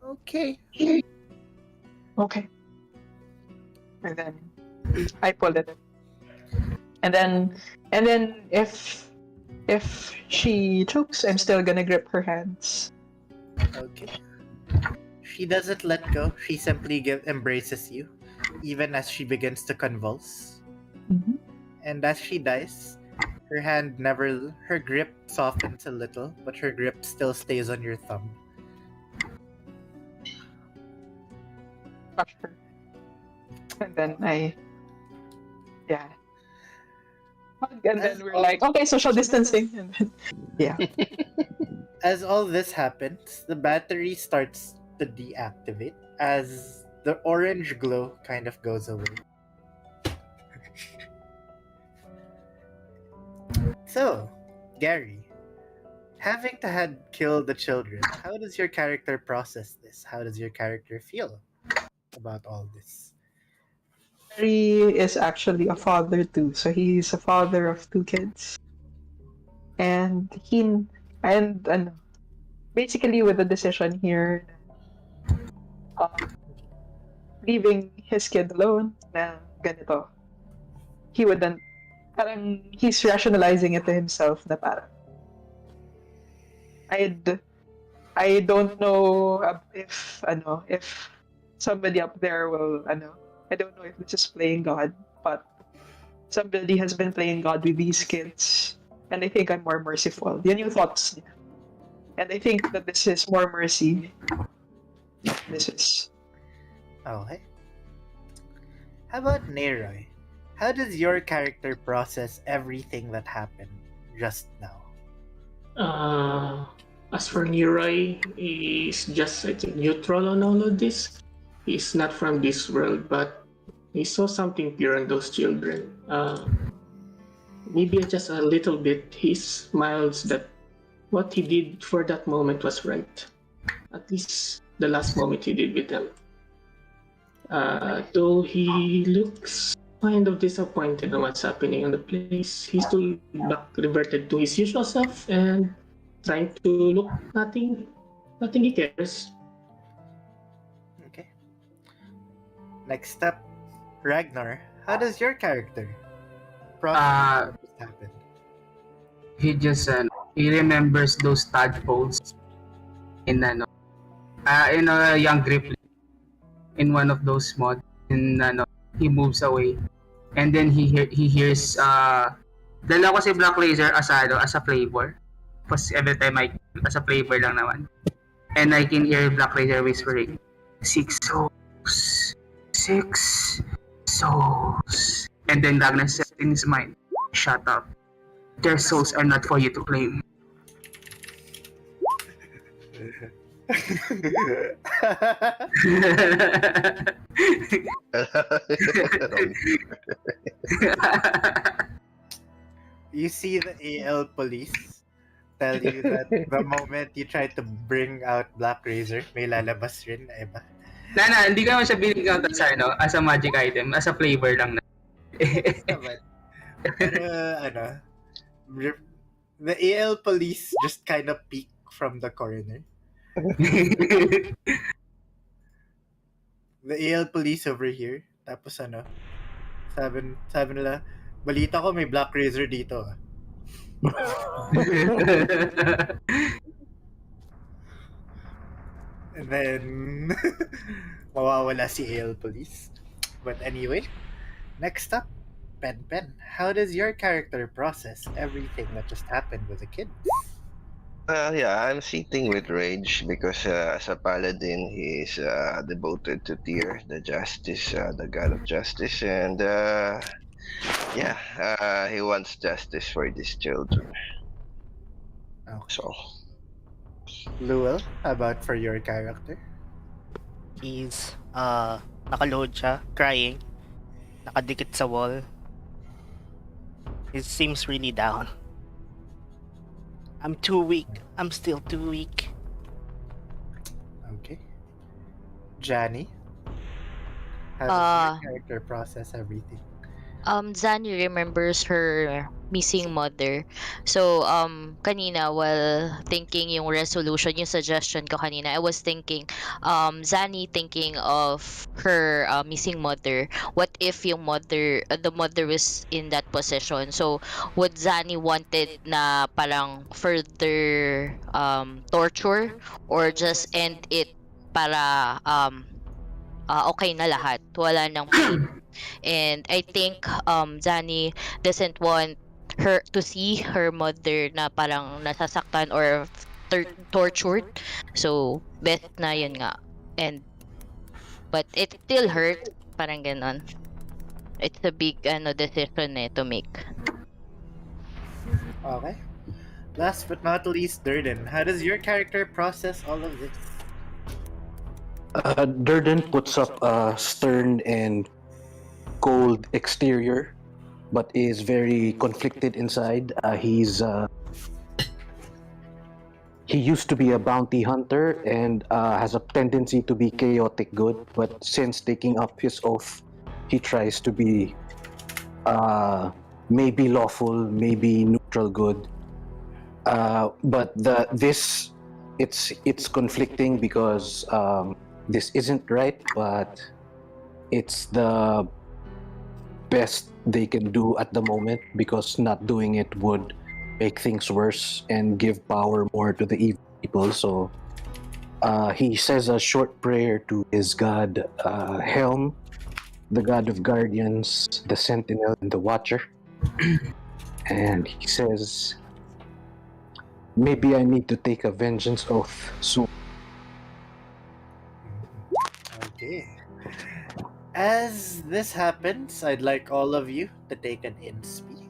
Okay. Okay. And then I pull it. And then if she chokes, I'm still gonna grip her hands. Okay. She doesn't let go. She simply embraces you, even as she begins to convulse. Mm-hmm. And as she dies, her grip softens a little, but her grip still stays on your thumb. Crush her. And then yeah. And then we're like, okay, social distancing. And then, yeah. As all this happens, the battery starts to deactivate as the orange glow kind of goes away. So, Gary, having to had killed the children, how does your character process this? How does your character feel about all this? Harry is actually a father too, so he's a father of two kids, and and basically with the decision here, um, leaving his kid alone na ganito, he wouldn't. Parang he's rationalizing it to himself na parang I'd I don't know if somebody up there will I don't know if this is playing God, but somebody has been playing God with these kids, and I think I'm more merciful. Yan yung thoughts niya. And I think that this is more mercy. This is Okay. How about Neroy? How does your character process everything that happened just now? As for Neroy, he's just, I think, neutral on all of this. He's not from this world, but he saw something pure in those children. Maybe just a little bit, he smiles that what he did for that moment was right. At least the last moment he did with them. Though he looks kind of disappointed on what's happening in the place, he's still back reverted to his usual self and trying to look nothing he cares. Okay. Next up, Ragnar. How does your character process what just happened? He just he remembers those tadpoles in in a young grip in one of those mods, and he moves away, and then he hears dala ko si Black Laser as a flavor, because every time I as a flavor lang naman, and I can hear Black Laser whispering, six souls, and then Ragnar says in his mind, shut up, their souls are not for you to claim. You see the AL police tell you that the moment you try to bring out Black Razor, may lalabas rin na iba. Hindi ko naman siya binigyan sa as a magic item, as a flavor lang na. Pero the AL police just kind of peek from the corner. The AL police over here. Tapos sabi nila, balita ko may Black Razor dito. And then, mawawala si AL police. But anyway, next up, Pen. How does your character process everything that just happened with the kids? Yeah, I'm sitting with rage because as a paladin, he is devoted to Tyr, the justice, the god of justice, and he wants justice for these children. Okay. So, Luel, how about for your character? He's nakaluhod siya, crying, nakadikit sa wall. He seems really down. I'm too weak. I'm still too weak. Okay. Johnny, how does your character process everything? Zani remembers her missing mother. So, kanina while thinking yung resolution, yung suggestion ko kanina, I was thinking, Zani thinking of her missing mother. What if yung the mother was in that position? So, would Zani wanted na parang further torture or just end it para okay na lahat, wala nang pain. And I think Zani doesn't want her to see her mother na parang nasasaktan or tortured. So best na yun nga. But it still hurt, parang ganon. It's a big decision to make. Okay. Last but not least, Durden, how does your character process all of this? Durden puts up a stern and cold exterior but is very conflicted inside. He used to be a bounty hunter and has a tendency to be chaotic good, but since taking up his oath, he tries to be maybe lawful, maybe neutral good. But it's conflicting because this isn't right, but it's the best they can do at the moment because not doing it would make things worse and give power more to the evil people. So he says a short prayer to his god Helm, the god of guardians, the sentinel, and the watcher. And he says, maybe I need to take a vengeance oath soon. Okay. As this happens, I'd like all of you to take an inspi.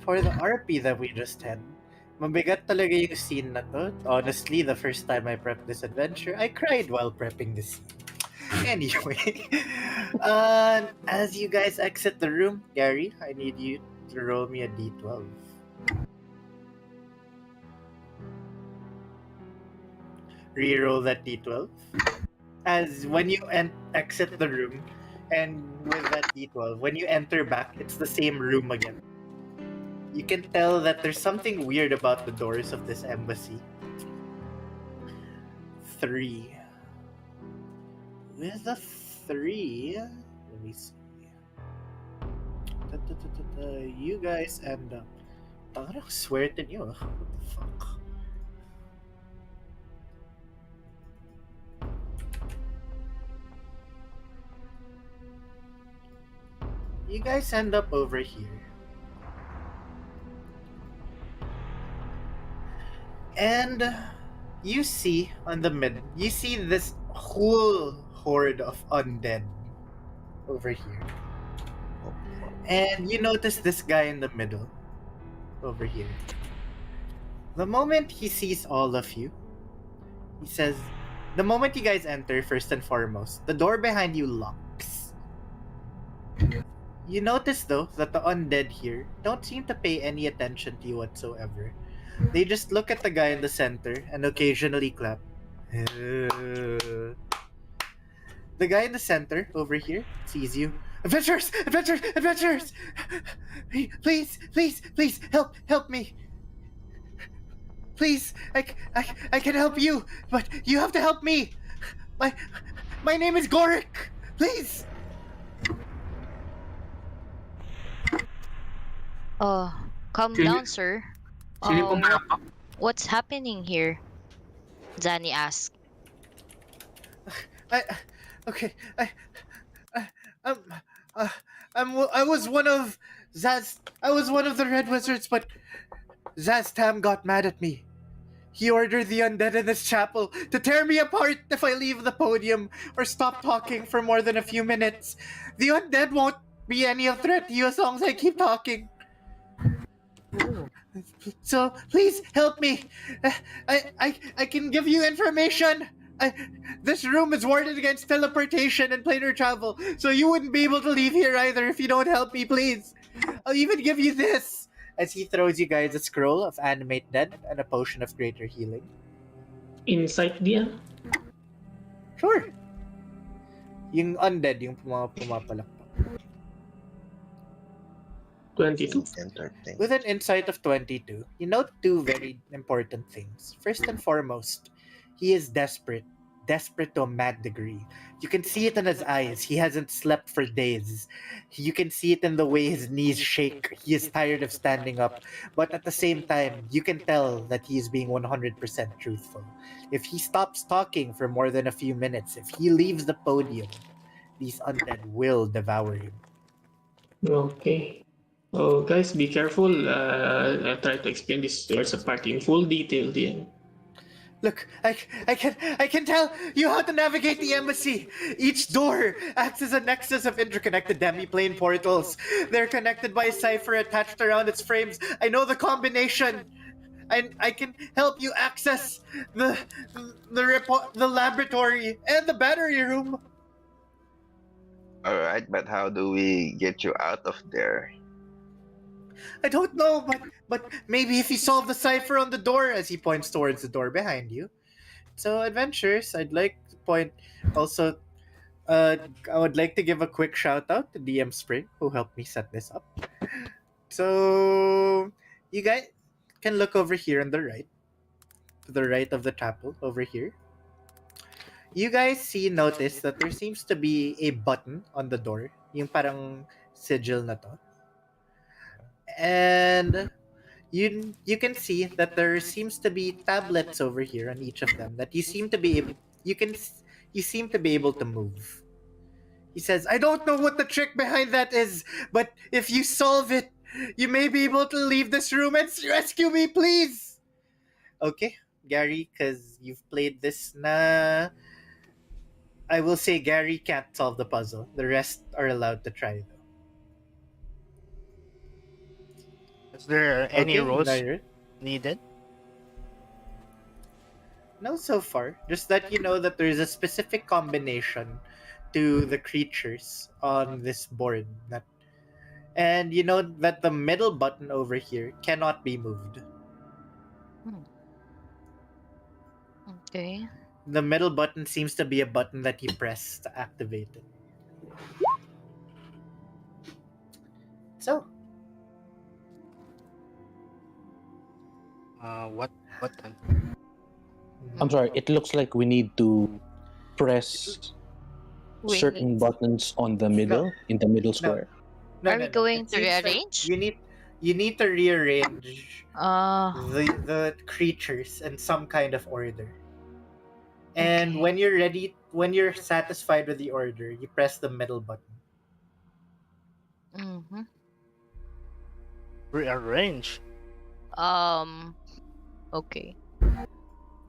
For the RP that we just had, mabigat talaga yung scene na to. Honestly, the first time I prepped this adventure, I cried while prepping the scene. Anyway, as you guys exit the room, Gary, I need you to roll me a d12. Reroll that d12. As when you exit the room, and with that d12, when you enter back, it's the same room again. You can tell that there's something weird about the doors of this embassy. 3. With a 3, let me see. You guys end up. Parang swerte nyo. What the fuck? You guys end up over here. And you see on the mid, you see this whole horde of undead over here. And you notice this guy in the middle over here. The moment he sees all of you, he says, the moment you guys enter, first and foremost, the door behind you locks. You notice though that the undead here don't seem to pay any attention to you whatsoever. They just look at the guy in the center and occasionally clap. The guy in the center over here sees you. Adventurers! Adventurers! Adventurers! Please, please, please, help me! Please, I can help you, but you have to help me! My name is Grock! Please! Calm Sino, down, sir. sino What, pumapak? what's happening here? Zani asked. I okay. I um I was one of the Red Wizards, but Tam got mad at me. He ordered the undead in this chapel to tear me apart if I leave the podium or stop talking for more than a few minutes. The undead won't be any of threat to you as long as I keep talking. So please help me. I can give you information. This room is warded against teleportation and planar travel, so you wouldn't be able to leave here either if you don't help me, please. I'll even give you this. As he throws you guys a scroll of Animate Dead and a potion of greater healing. Insight DM? Sure. Yung undead, yung pumapalakpak. 22. Entertain. With an insight of 22, you note two very important things. First and foremost, he is desperate to a mad degree. You can see it in his eyes. He hasn't slept for days. You can see it in the way his knees shake. He is tired of standing up. But at the same time, you can tell that he is being 100% truthful. If he stops talking for more than a few minutes, if he leaves the podium, these undead will devour him. Okay. Oh, guys, be careful. I'll try to explain this towards a party in full detail DM. Look, I can tell you how to navigate the embassy. Each door acts as a nexus of interconnected demiplane portals. They're connected by a cipher attached around its frames. I know the combination. I can help you access the laboratory and the battery room. Alright, but how do we get you out of there? I don't know, but maybe if you solve the cipher on the door, as he points towards the door behind you. So, adventurers, I'd like to point also. I would like to give a quick shout out to DM Spring who helped me set this up. So, you guys can look over here on the right, to the right of the chapel over here. You guys notice that there seems to be a button on the door, yung parang sigil na to. And you can see that there seems to be tablets over here on each of them that you can you seem to be able to move. He says, "I don't know what the trick behind that is, but if you solve it, you may be able to leave this room and rescue me, please." Okay, Gary, because you've played this na. I will say Gary can't solve the puzzle. The rest are allowed to try though. Is there any Okay, rolls Nair. needed? No, so far. Just that you know that there's a specific combination to the creatures on this board. And you know that the middle button over here cannot be moved. Okay. The middle button seems to be a button that you press to activate it. So, What button? I'm sorry. It looks like we need to press Wait. certain buttons on the middle, in the middle square. Are we going It to seems like rearrange? you need to rearrange Ah, the creatures in some kind of order. And Okay. when you're ready, when you're satisfied with the order, you press the middle button. mm-hmm. Rearrange. Okay.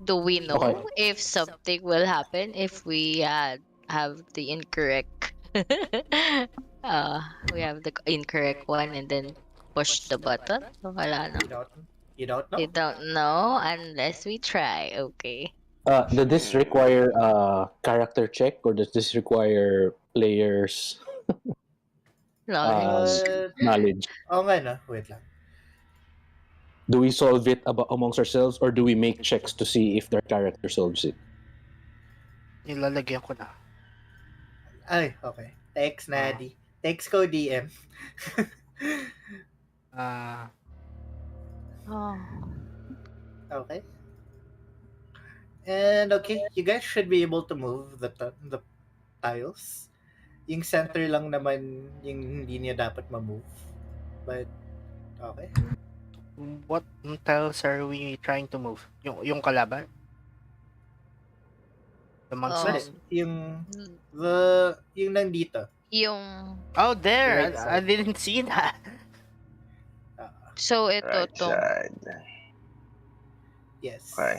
Do we know Okay. if something will happen if we have the incorrect we have the incorrect one and then push the button? Wala no. You don't know. You don't know unless we try. Okay. Does this require a character check, or does this require players' Knowledge. knowledge? Oh nga no, wait lang. Do we solve it amongst ourselves, or do we make checks to see if their character solves it? Nilalagyan ko na. Ay, okay. Thanks, Nadi. Thanks ko, DM. Oh. Okay. And okay, you guys should be able to move the tiles. Yung center lang naman yung hindi niya dapat ma-move. But, okay. What tiles are we trying to move? Yung kalaban? The monks? Um, Yung nandito. Yung Oh, there! Right I side. didn't see that. so ito Right tong side. Yes. Okay.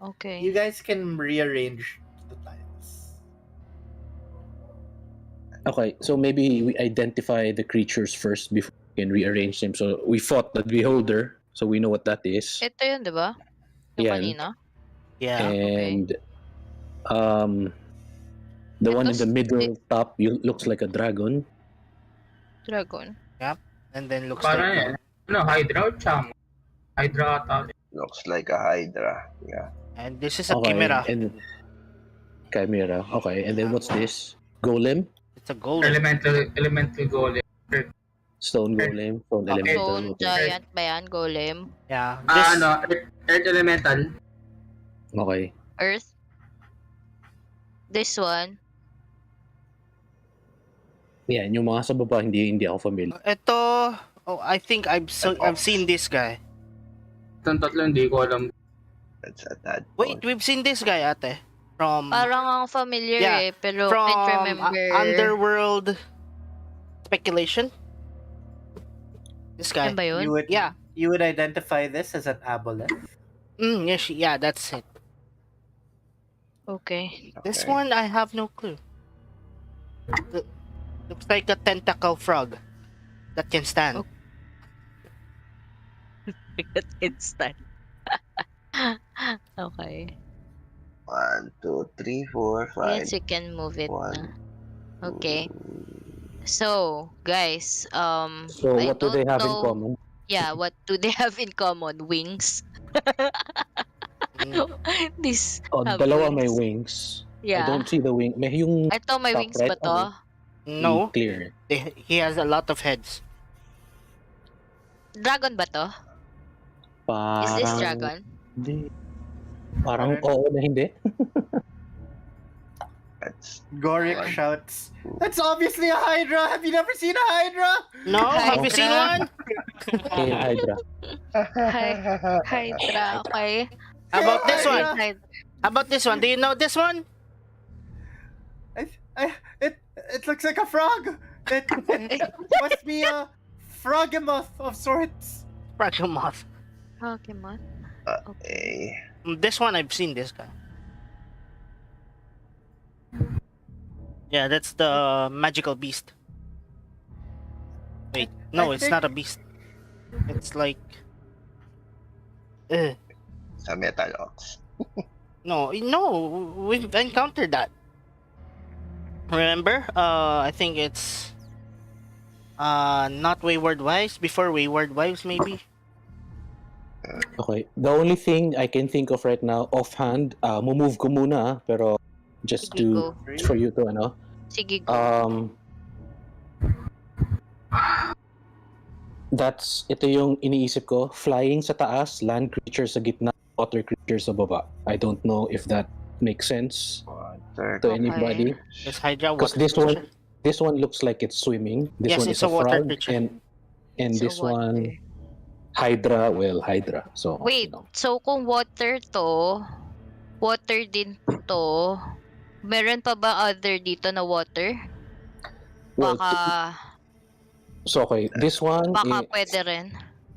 okay. You guys can rearrange the tiles. Okay, so maybe we identify the creatures first before we can rearrange them. So we fought the beholder, so we know what that is. Ito yun, di ba? Yung Yan. kanina? Yeah. And the one in the middle top looks like a dragon. Dragon. And then looks Parang like... Hydra or Chamo? Hydra ata. Looks like a Hydra. Yeah. And this is a Okay, chimera. and chimera. Okay, and then what's this? Golem, It's a golem. Elemental golem. stone golem, stone Okay. elemental. Stone Okay. giant ba yan? Golem? Yeah. This, Earth elemental. Okay. Earth? This one? Yan, yung mga sa baba hindi ako familiar. ito... Oh, I think I've seen this guy. Itong tatlo hindi ko alam. That's a tad. Wait, we've seen this guy, ate. From... Parang ang familiar Yeah, pero from can't remember. Underworld Speculation. This guy. Yan ba yun? You would identify this as an aboleth. Yeah, that's it. Okay. This Okay. one, I have no clue. Looks like a tentacle frog that can stand. Instant. Okay. 1, 2, 3, 4, 5. Yes, you can move it na. 1, Okay. So, guys, So I what do they don't have in know. common? Yeah, what do they have in common? Wings. Mm, These Oh, have dalawa may wings. wings. I Yeah. don't see the wing. May yung Ito, may top wings right ba to? no, clear. he has a lot of heads. Dragon ba to? Is this Parang dragon? hindi. Parang Parang oo na hindi. That's Goric one. shouts, "That's obviously a Hydra! Have you never seen a Hydra?" No, have you seen Hydra. one? Hail Hydra. Hy- Hydra. Okay. How Hail about this What is one? Hydra! Hydra? How about this one? Do you know this one? It looks like a frog. It must be a frogamoth of sorts. Fragamoth. Pokemon. Okay. This one I've seen this guy. Yeah, that's the magical beast. Wait, no, I it's think- not a beast. It's like uh, Sa Metal Ox. no, we've encountered that. Remember? I think it's not Wayward Wives, before Wayward Wives maybe. Okay. The only thing I can think of right now, offhand, move ko muna, pero just Sige, go. for you to, ano, Sige, go. ito yung iniisip ko, flying sa taas, land creature sa gitna, water creature sa baba. I don't know if that makes sense Water. to anybody. This Hydra Because water creature. this one looks like it's swimming. This Yes, one it's is a water frog, creature. and It's a this one, water. Hydra, Hydra. So, Wait, so kung water din to, meron pa ba other dito na water? Well, Baka, so okay, this one, pwede rin.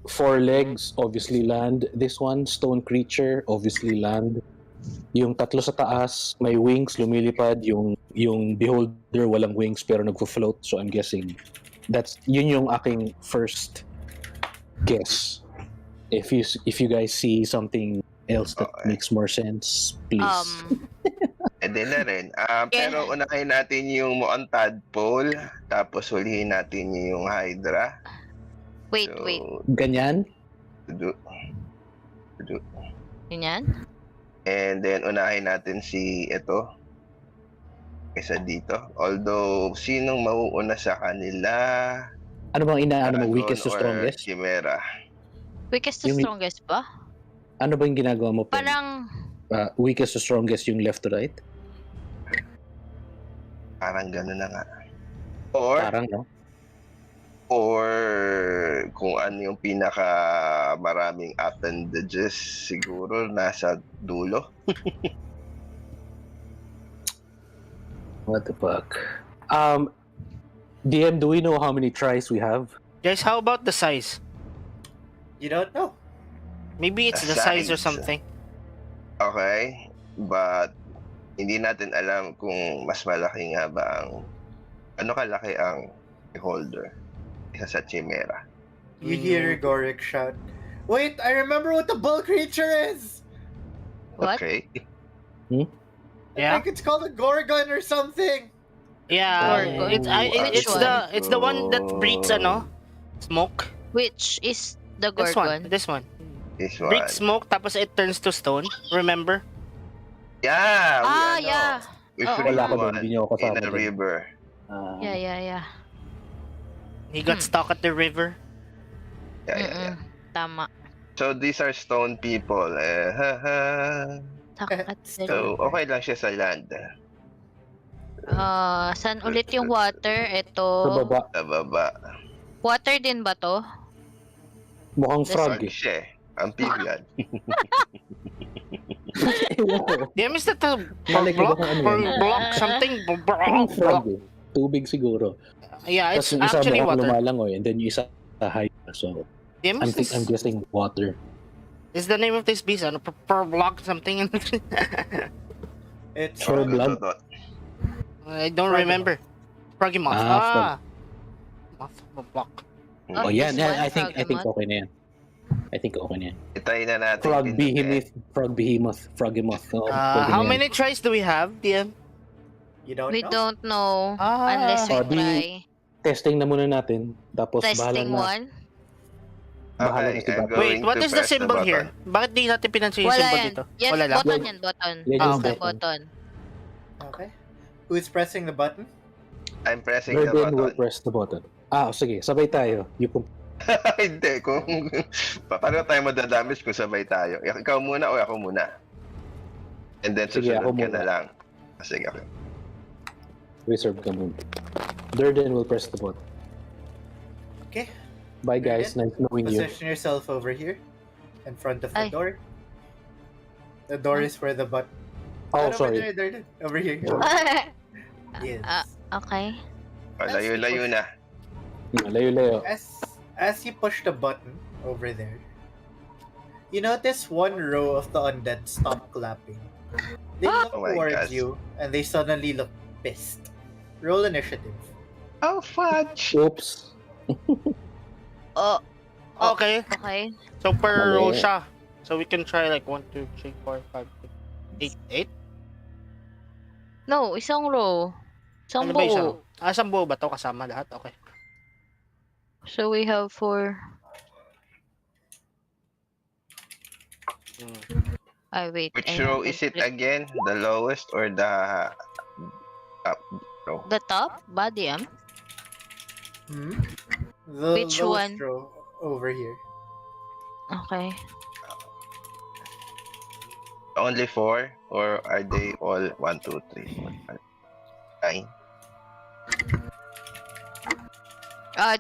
4 legs, obviously land. This one, stone creature, obviously land. Yung tatlo sa taas, may wings, lumilipad. Yung beholder, walang wings pero nagfo-float. So I'm guessing yun yung aking first guess. If you guys see something else that Okay. makes more sense, please. Pwede na rin. Pero unahin natin yung mukhang tadpole, tapos hulihin natin yung Hydra. Wait. Ganyan? Tudu. Yun yan? And then unahin natin ito. Isa dito. Although, sinong mauuna sa kanila? Ano bang inaano mo? Dragon Weakest to or strongest? Chimera? Weakest to Yung- strongest ba? Ano ba yung ginagawa mo? Pen? Parang, Weakest to strongest yung left to right? Parang gano'n na nga. Or Parang, no? kung ano yung pinaka maraming appendages, siguro nasa dulo. What the fuck? DM, do we know how many tries we have? Guys, how about the size? You don't know. Maybe it's The the size or size. something. Okay? But hindi natin alam kung mas malaki nga ba ano kalaki ang beholder isa sa Chimera. You hear Goric shout, "Wait, I remember what the bull creature is! what? Okay. I Yeah. think it's called a Gorgon or something!" Yeah, Gorgon. it's Which the one that breathes smoke. Which is the This one, Gorgon? this one. This one. Breathes smoke tapos it turns to stone. Remember? Yeah! Yeah. We Oo. freed Wala ko doon, one hindi niyo ako in kasama a doon. river. Yeah. He got stuck at the river. Yeah. Tama. So these are stone people. Takat So okay lang siya sa land. saan ulit yung water? Sa Ito. baba, Sa baba. Water din ba to? mukhang This frog Frog eh. siya eh. Amphibian. Ewan ko. Yeah, Mr. Balik ko ba kung ano yan? Block something. Mukhang frog eh. Tubig siguro. Yeah, it's Tapos yung isa actually mukhang water. lumalangoy and then yung isa high. So, Yeah, I'm guessing water. is the name of this beast? Ano, per block something? It's Sure. Blood. I don't remember. Froggy moth. Ah, Moth block. Oh, Oh, yan. this one, I think Frogmont. okay na yan. I think okay na yan. Itry na natin. Frog pindutin. behemoth, froggymoth. Oh, pwede How na yan. many tries do we have, DM? You don't We know? don't know Ah. unless we Oh, di- try. testing na muna natin. Tapos Testing bahala na Okay, si I'm Gato. Wait, going what to is the press the symbol here? button. Bakit di natin pinansin yung Wala symbol yan. dito? Yan, Wala lang? button yan, button. Yan Ah, yung okay. Button. Okay. Who's pressing the button? I'm pressing the Garden will button. press the button. Sige, sabay tayo. Hindi, kung paano tayo madadamage kung sabay tayo? Ikaw muna o ako muna? And then Sige, susunod ako ka muna. na lang. Sige, okay. Reserve ka muna. Durden will press the button. Okay. Bye guys, nice knowing you. Position yourself over here, in front of the Ay. door. The door is where the button. Oh, Over sorry. there. Over here. Yes. Okay. Layo-layo na. Layo-layo. As you push the button over there, you notice one row of the undead stop clapping. They look Oh my towards gosh. you, and they suddenly look pissed. Roll initiative. Oh, fudge! Oops. Oh, Okay. okay. So per Mali. row siya. So we can try like 1, 2, 3, 4, 5, 6, 8. No, isang row. Isang Ano ba isang? buo. Isang buo ba to kasama lahat? Okay. So we have 4. Ay, wait. Which I row haven't is it clicked. again? The lowest or the up row? The top? Body, The Which lowest one? row over here. Okay. Only 4? Or are they all 1, 2, 3, 4, 5, 9?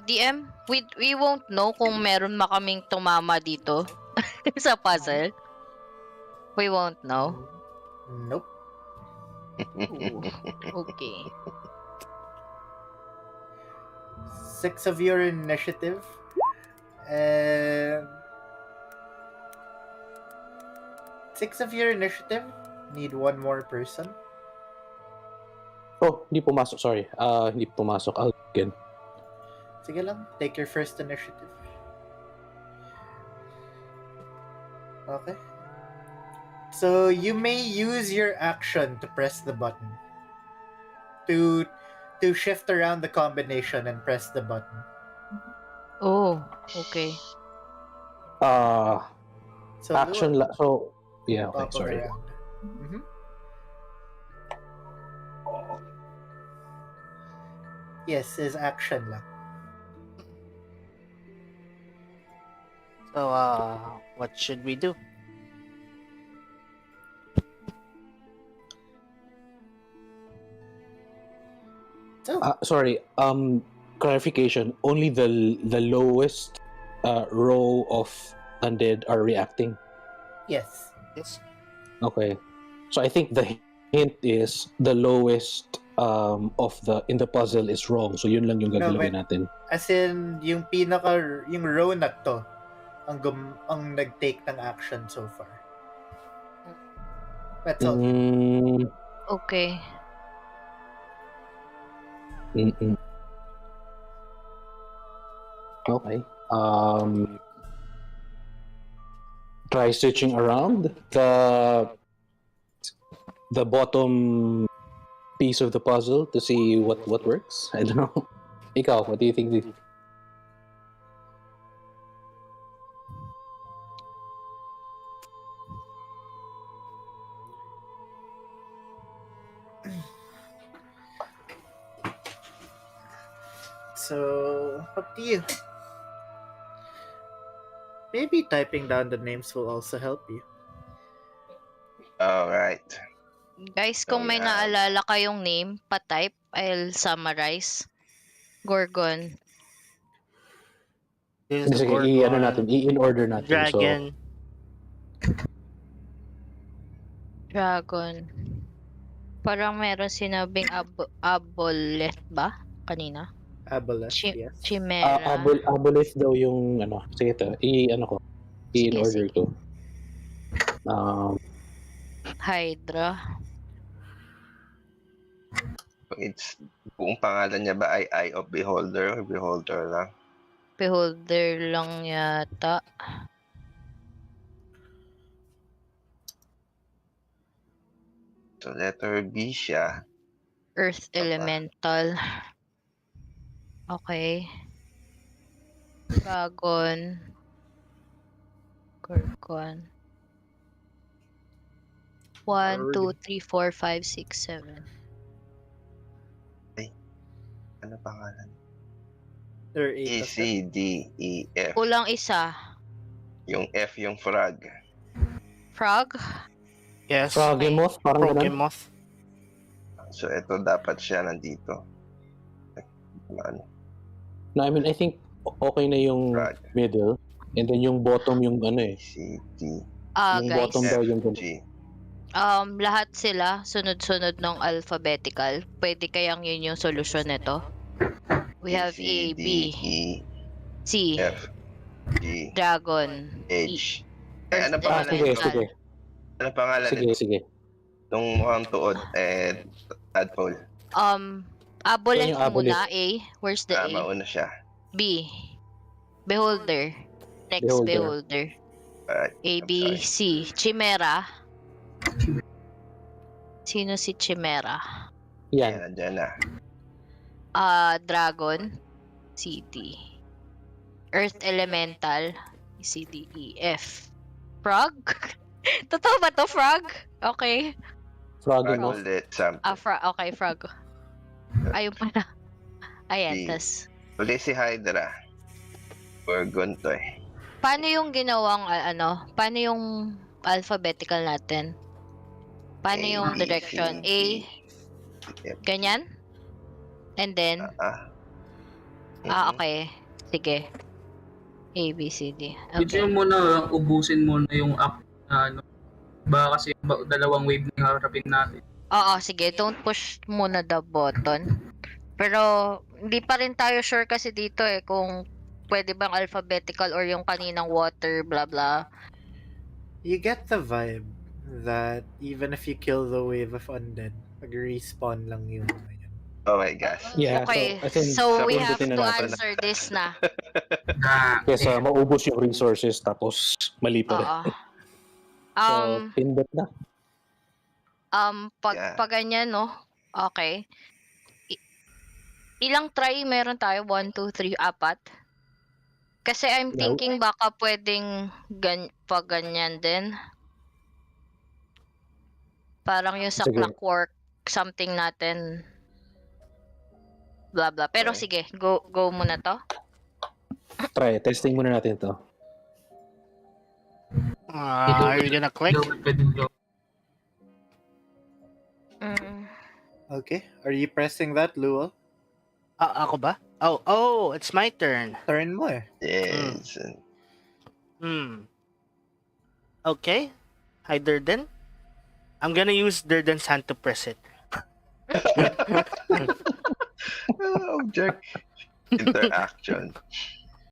DM, we won't know kung meron makaming tumama dito sa puzzle. We won't know. Nope. Ooh, okay. 6 of your initiative, and 6 of your initiative need one more person. Oh, hindi pumasok. Sorry. Hindi pumasok. I'll again. Sige lang, take your first initiative. Okay. So you may use your action to press the button. To shift around the combination and press the button. Oh, okay. So Action so, yeah, okay, top of sorry. the round. Mhm. Yes, is action lang. So what should we do? So, Sorry, clarification. Only the lowest row of undead are reacting. yes. Yes. Okay. So I think the hint is the lowest of in the puzzle is wrong. So yun lang yung gagalawin natin. As in, yung row na to, ang nag-take ng action so far. That's all. Okay. Okay. Try switching around the bottom piece of the puzzle to see what works. I don't know. Ikaw, what do you think? So, up to you. Maybe typing down the names will also help you. Alright. Guys, kung may naalala kayong name, pa-type. I'll summarize. Gorgon. This is the Sige, Gorgon. natin, in order natin. Dragon. Dragon. Parang meron sinabing aboleth ba? Kanina? Aboleth, yes. Chimera. Aboleth daw yung ano. Sige to, in order sige. ko. Hydra. It's buong pangalan niya ba ay Eye of Beholder or Beholder lang? Beholder lang yata. So letter B siya. Earth Elemental. Okay. Dragon. Gorgon. 1, 2, 3, 4, 5, 6, 7. Ano pangalan? There are 8 E, of them. C, D, E, F. Kulang isa. Yung F yung frog. Frog? Yes. Frogimoth, parang ganun. Progemoth. So, ito dapat siya nandito. Ano? No, I mean, I think okay na yung Frog. middle. And then yung bottom yung ano E, eh. C, D, Yung Guys. bottom daw F, yung ganun. G. Lahat sila sunod-sunod ng alphabetical. Pwede kayang yun yung solusyon nito. We have A, C, D, B, E, C, F, G, Dragon, H. Earth Ano pangalan Sige, nito? sige. Ano pangalan Sige, nito? sige. Nung mukhang tuod, tadpole. Aboleth Yan yung aboleth. muna, A. Where's the A? Mauna siya. B. Beholder. Next, Beholder. beholder. Alright, A, I'm B, sorry. C. Chimera. Sino si Chimera? Ayan, Yan. nandyan na. Dragon. C, D. Earth Elemental. C, D, E, F. Frog? Totoo ba to, frog? Okay. Frog Frogimoth. ulit, something. Okay, frog. Ayun pala. Ayan, D. tas. Uli si Hydra. Or Guntoy. Paano yung ginawang, paano yung alphabetical natin? Paano A, yung B, direction? C, A, D, F, ganyan? And then, Mhm. okay. Sige. A, B, C, D. Video Okay. muna, ubusin muna yung app na ano. Baka kasi dalawang wave na yung harapin natin. Oo, sige. Don't push muna the button. Pero, hindi pa rin tayo sure kasi dito kung pwede bang alphabetical or yung kaninang water, blah, blah. You get the vibe that even if you kill the wave of undead, mag-respawn lang yung mga yan. Oh my gosh. Yeah, Okay, so I think so we have pindutin to na natin. answer this na. Kesa maubos yung resources tapos mali pa rin. Oo. So, pindot na. Yeah. Pag ganyan, no? Okay. Ilang try meron tayo? 1, 2, 3, 4? Kasi I'm No. thinking baka pwedeng pag ganyan din. Parang yung sa Sige. clockwork something natin. Blah, blah. Pero Okay. sige, go muna to. Try, testing muna natin to. Are you gonna click? Okay, are you pressing that, Luo? Ako ba? Oh, it's my turn. Turn mo eh. Yes. Okay. Hi, Durden. I'm gonna use Durden's hand to press it. Object. Interaction.